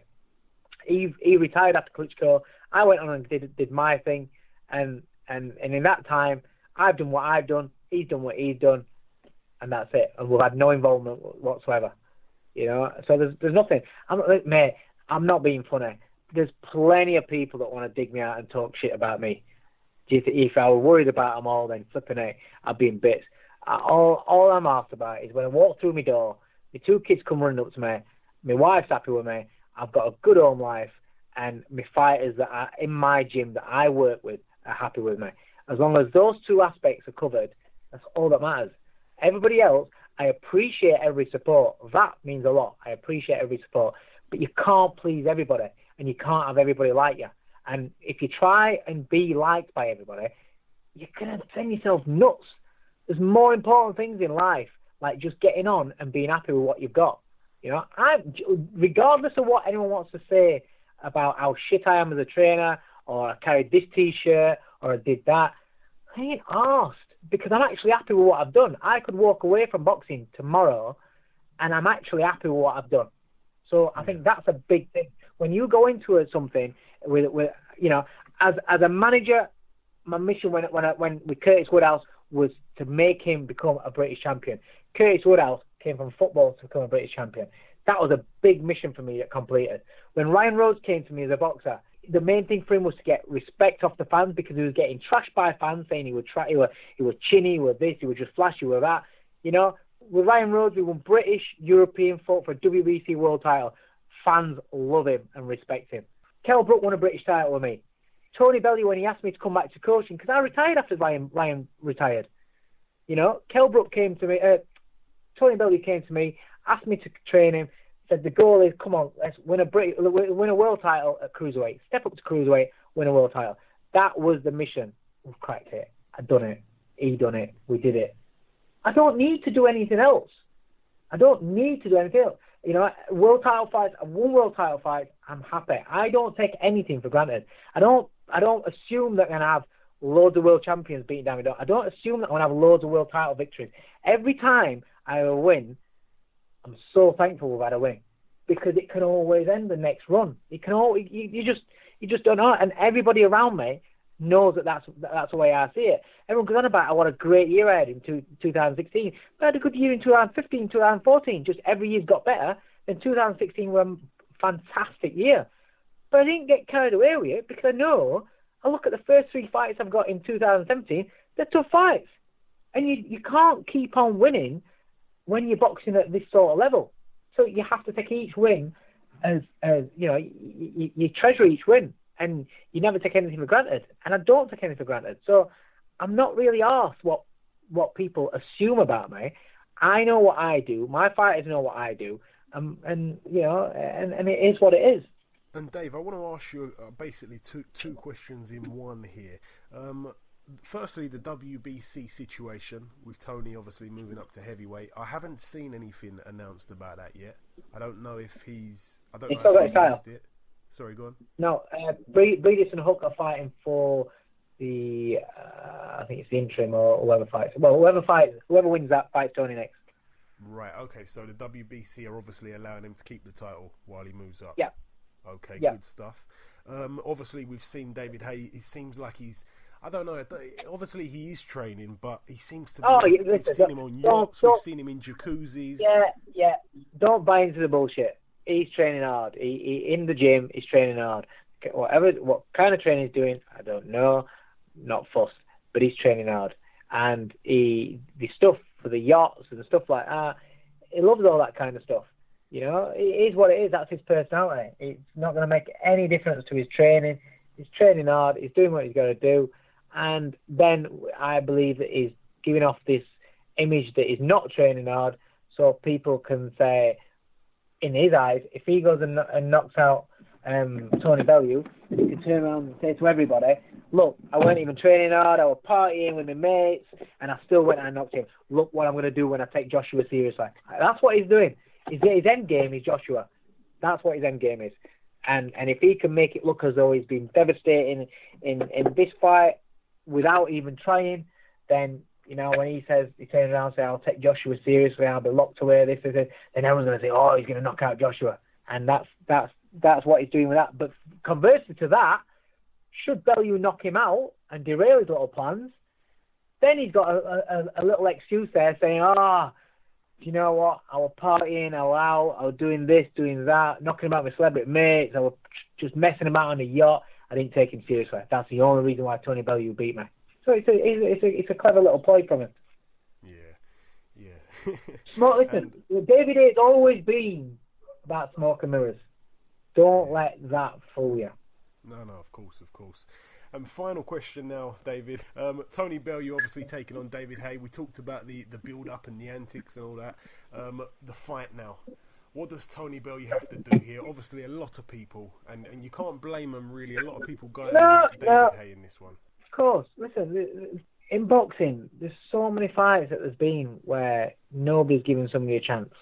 He retired after Klitschko. I went on and did my thing, and in that time, I've done what I've done. He's done what he's done, and that's it. And we've had no involvement whatsoever. So there's nothing. I'm not being funny. There's plenty of people that want to dig me out and talk shit about me. If I were worried about them all, then flipping it, I'd be in bits. All I'm asked about is when I walk through my door, my 2 kids come running up to me, my wife's happy with me, I've got a good home life, and my fighters that are in my gym that I work with are happy with me. As long as those 2 aspects are covered, that's all that matters. Everybody else, I appreciate every support. That means a lot. I appreciate every support. But you can't please everybody, and you can't have everybody like you. And if you try and be liked by everybody, you're going to send yourself nuts. There's more important things in life, like just getting on and being happy with what you've got. Regardless of what anyone wants to say about how shit I am as a trainer, or I carried this T-shirt, or I did that, I ain't arsed, because I'm actually happy with what I've done. I could walk away from boxing tomorrow, and I'm actually happy with what I've done. So I think that's a big thing. When you go into something with as a manager, my mission when with Curtis Woodhouse was to make him become a British champion. Curtis Woodhouse came from football to become a British champion. That was a big mission for me that completed. When Ryan Rhodes came to me as a boxer, the main thing for him was to get respect off the fans, because he was getting trashed by fans saying he was chinny, he was this, he was just flashy, he was that. You know, with Ryan Rhodes, we won British, European, fought for a WBC world title. Fans love him and respect him. Kell Brook won a British title with me. Tony Bellew, when he asked me to come back to coaching, because I retired after Ryan retired. You know, Kell Brook came to me, Tony Bellew came to me, asked me to train him, said the goal is, come on, let's win a world title at cruiserweight, step up to cruiserweight, win a world title. That was the mission. We've cracked it. I've done it. He done it. We did it. I don't need to do anything else. You know, world title fights, I've won world title fights, I'm happy. I don't take anything for granted. I don't assume that I'm going to have loads of world champions beating down my door. I don't assume that I'm going to have loads of world title victories. Every time I have a win, I'm so thankful we've had a win, because it can always end the next run. It can always, you just don't know. And everybody around me knows that that's the way I see it. Everyone goes on about what a great year I had in 2016. I had a good year in 2015, 2014. Just every year's got better. Then 2016 was a fantastic year. But I didn't get carried away with it, because I look at the first 3 fights I've got in 2017, they're tough fights. And you can't keep on winning when you're boxing at this sort of level. So you have to take each win as you know, you treasure each win, and you never take anything for granted. And I don't take anything for granted. So I'm not really asked what people assume about me. I know what I do. My fighters know what I do. And you know, and it is what it is. And Dave, I want to ask you basically two questions in one here. Firstly, the WBC situation with Tony obviously moving up to heavyweight. I haven't seen anything announced about that yet. I don't know if he's still got his title. It. Sorry, go on. No, Breedis and Hook are fighting for the I think it's the interim or whoever fights. Well, whoever wins that fights Tony next. Right. Okay. So the WBC are obviously allowing him to keep the title while he moves up. Yeah. Okay. Yeah. Good stuff. Obviously, we've seen David Haye. He seems like he's. I don't know. Obviously, he is training, but he seems to be. We've seen him on yachts. We've seen him in jacuzzis. Yeah. Don't buy into the bullshit. He's training hard. He in the gym. He's training hard. What kind of training he's doing, I don't know. Not fussed, but he's training hard. And the stuff for the yachts and the stuff like that, he loves all that kind of stuff. You know, it is what it is. That's his personality. It's not going to make any difference to his training. He's training hard. He's doing what he's got to do. And then I believe that he's giving off this image that he's not training hard, so people can say, in his eyes, if he goes and knocks out Tony Bellew, he can turn around and say to everybody, look, I weren't even training hard, I was partying with my mates, and I still went and knocked him. Look what I'm going to do when I take Joshua seriously. That's what he's doing. His end game is Joshua. That's what his end game is. And if he can make it look as though he's been devastating in this fight without even trying, then, you know, when he turns around and says, I'll take Joshua seriously, I'll be locked away, this, then everyone's going to say, oh, he's going to knock out Joshua. And that's what he's doing with that. But conversely to that, should Bellew knock him out and derail his little plans, then he's got a little excuse there saying, do you know what? I was partying, I was out, I was doing this, doing that, knocking about my celebrity mates, I was just messing about on a yacht. I didn't take him seriously. That's the only reason why Tony Bellew beat me. So it's a clever little ploy from him. Yeah. Listen, David Haye's always been about smoke and mirrors. Don't let that fool you. No, of course. Final question now, David. Tony Bellew obviously taking on David Haye. We talked about the build-up and the antics and all that. The fight now. What does Tony Bellew have to do here? Obviously, a lot of people, and you can't blame them really, a lot of people going with David Haye in this one. Of course. Listen, in boxing, there's so many fights that there's been where nobody's given somebody a chance,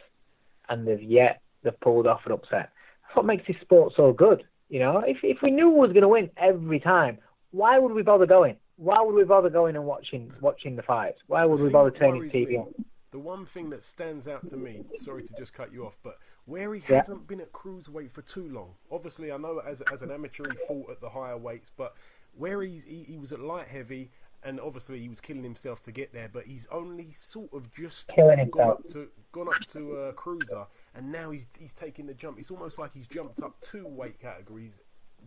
and they've pulled off an upset. That's what makes this sport so good. You know, if we knew who was going to win every time, why would we bother going? Why would we bother going and watching the fights? Why would we bother turning TV on? The one thing that stands out to me, sorry to just cut you off, but where he hasn't been at cruiserweight for too long. Obviously, I know as an amateur he fought at the higher weights, but where he was at light heavy, and obviously he was killing himself to get there, but he's only sort of just Killing gone himself. up to cruiser, and now he's taking the jump. It's almost like he's jumped up 2 weight categories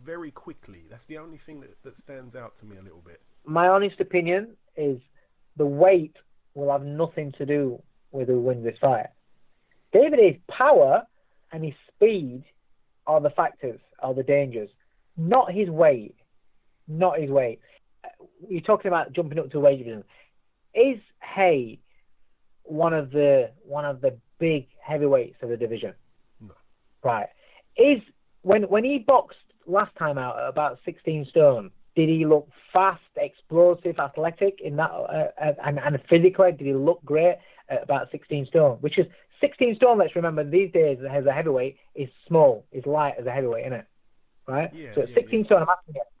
very quickly. That's the only thing that stands out to me a little bit. My honest opinion is the weight will have nothing to do with who wins this fight. David Haye's power and his speed are the factors, are the dangers, not his weight. Not his weight. You're talking about jumping up to a weight division. Is Haye one of the big heavyweights of the division? No. Right. When he boxed last time out at about 16 stone, did he look fast, explosive, athletic in that, and physically? Did he look great at about 16 stone? Which is 16 stone. Let's remember these days as a heavyweight is small, is light as a heavyweight, isn't it? Right. Yeah, so at 16 stone,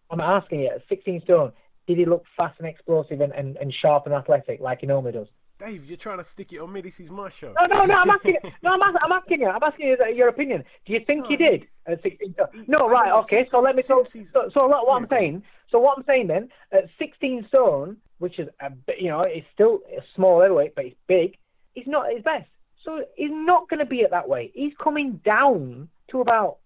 I'm asking you, at 16 stone, did he look fast and explosive and sharp and athletic like he normally does? Dave, you're trying to stick it on me. This is my show. No, I'm asking you. No, I'm asking you. I'm asking you your opinion. Do you think he did at 16 stone? No, right. Okay. So let me. So what I'm saying. So what I'm saying then, at 16 stone, which is it's still a small heavyweight, but it's big. He's not at his best. So he's not going to be at that weight. He's coming down to about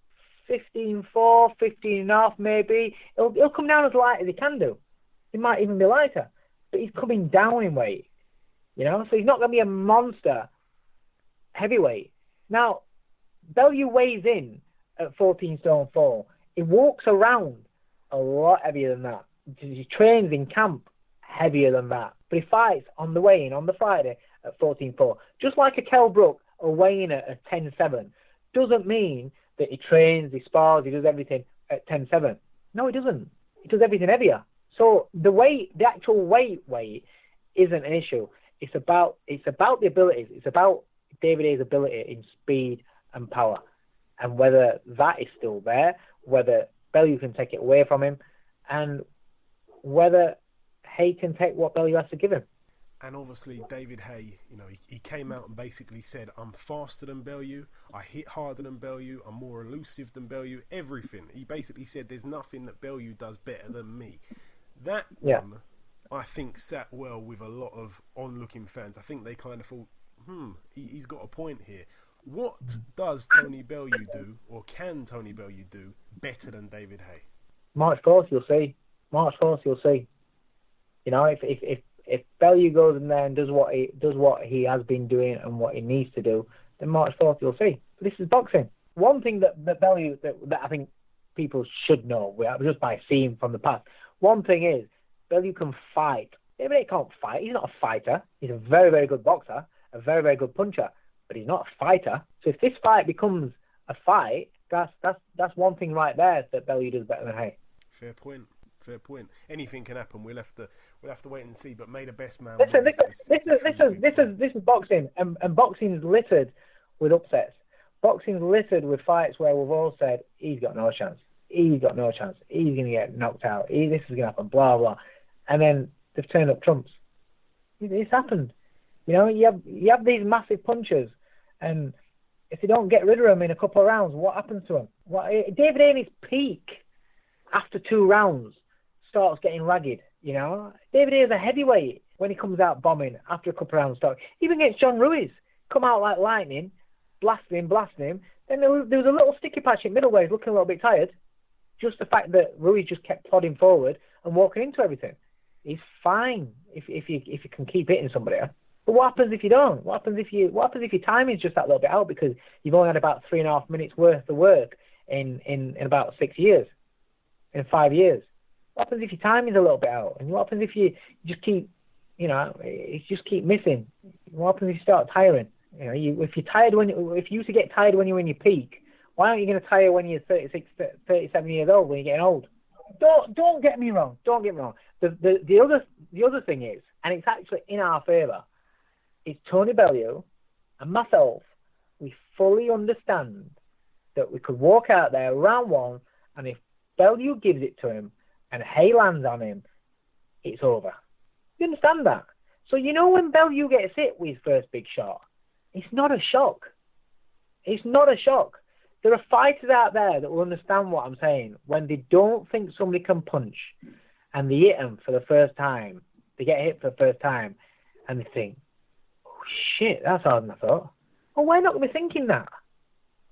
15.4, 15.5 maybe. He'll come down as light as he can do. He might even be lighter, but he's coming down in weight. So he's not going to be a monster heavyweight. Now, Bellew weighs in at 14 stone 4. He walks around a lot heavier than that. He trains in camp heavier than that. But he fights on the weigh-in on the Friday at 14.4. Just like a Kell Brook or weighing at 10.7 doesn't mean that he trains, he spars, he does everything at 10.7. No, he doesn't. He does everything heavier. So the actual weight isn't an issue. It's about the abilities. It's about David Haye's ability in speed and power, and whether that is still there, whether Bellew can take it away from him, and whether Haye can take what Bellew has to give him. And obviously, David Haye, he came out and basically said, I'm faster than Bellew, I hit harder than Bellew, I'm more elusive than Bellew, everything. He basically said there's nothing that Bellew does better than me. That one, I think, sat well with a lot of onlooking fans. I think they kind of thought, he's got a point here. What does Tony Bellew do, or can Tony Bellew do, better than David Haye? March 4th, you'll see. March 4th, you'll see. If Bellew goes in there and does what he has been doing and what he needs to do, then March 4th, you'll see. But this is boxing. One thing that Bellew that I think people should know, just by seeing from the past, one thing is, Bellew can fight. David Haye can't fight. He's not a fighter. He's a very, very good boxer, a very, very good puncher, but he's not a fighter. So if this fight becomes a fight, that's one thing right there that Bellew does better than Haye. Fair point. Anything can happen. We'll have to wait and see. But may the best man. Listen, this is boxing, and boxing's littered with upsets. Boxing's littered with fights where we've all said he's got no chance. He's got no chance. He's going to get knocked out. This is going to happen. Blah blah. And then they've turned up trumps. It's happened. You have these massive punchers, and if you don't get rid of them in a couple of rounds, what happens to them? David Haye in his peak after 2 rounds starts getting ragged. David Haye is a heavyweight when he comes out bombing after a couple of rounds. Even against John Ruiz, come out like lightning, blasting him. Then there was a little sticky patch in middleweight, looking a little bit tired. Just the fact that Ruiz just kept plodding forward and walking into everything. He's fine if you can keep hitting somebody. But what happens if you don't? What happens if your timing's just that little bit out because you've only had about 3.5 minutes worth of work in about 6 years, in 5 years? What happens if your timing's a little bit out? And what happens if you just keep, keep missing? What happens if you start tiring? If you used to get tired when you're in your peak, why aren't you going to tire when you're 36, 37 years old, when you're getting old? Don't get me wrong. Don't get me wrong. The other thing is, and it's actually in our favour, is Tony Bellew and myself, we fully understand that we could walk out there round 1, and if Bellew gives it to him and Haye lands on him, it's over. You understand that? So when Bellew gets hit with his first big shot, it's not a shock. It's not a shock. There are fighters out there that will understand what I'm saying when they don't think somebody can punch and they hit them for the first time They get hit for the first time, and they think, "Oh shit, that's harder than I thought." Well, we're not going to be thinking that,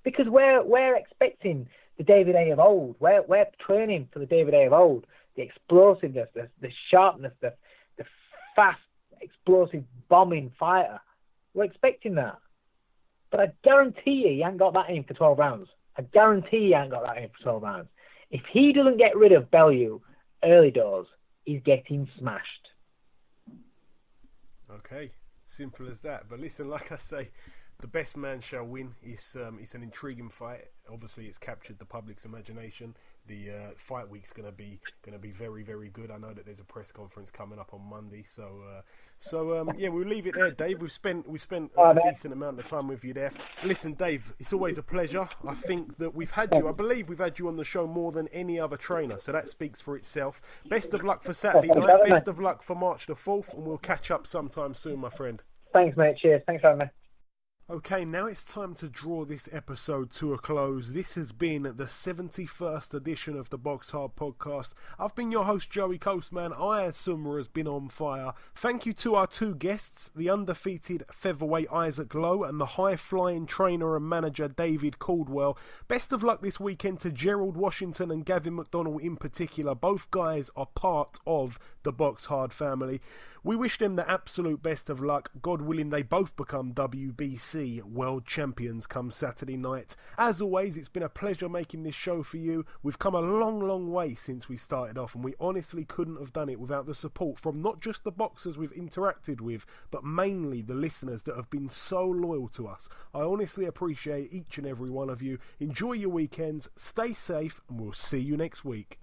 because we're expecting the David Haye of old. We're training for the David Haye of old. The explosiveness, the sharpness, the fast, explosive, bombing fighter. We're expecting that. But I guarantee you he ain't got that in for 12 rounds. I guarantee he ain't got that in for 12 rounds. If he doesn't get rid of Bellew early doors, he's getting smashed. Okay, simple as that. But listen, like I say, the best man shall win. It's an intriguing fight. Obviously, it's captured the public's imagination. The fight week's gonna be very, very good. I know that there's a press conference coming up on Monday. So yeah, we'll leave it there, Dave. We've spent a decent amount of time with you there. Listen, Dave, it's always a pleasure. I think that I believe we've had you on the show more than any other trainer. So that speaks for itself. Best of luck for Saturday night. Best of luck for March the 4th, and we'll catch up sometime soon, my friend. Thanks, mate. Cheers. Thanks for having me. Okay, now it's time to draw this episode to a close. This has been the 71st edition of the BoxHard Podcast. I've been your host, Joey Coastman. Ayaz Sumra has been on fire. Thank you to our two guests, the undefeated featherweight Isaac Lowe and the high-flying trainer and manager David Coldwell. Best of luck this weekend to Gerald Washington and Gavin McDonnell in particular. Both guys are part of the BoxHard family. We wish them the absolute best of luck. God willing, they both become WBC world champions come Saturday night. As always, it's been a pleasure making this show for you. We've come a long, long way since we started off, and we honestly couldn't have done it without the support from not just the boxers we've interacted with, but mainly the listeners that have been so loyal to us. I honestly appreciate each and every one of you. Enjoy your weekends, stay safe, and we'll see you next week.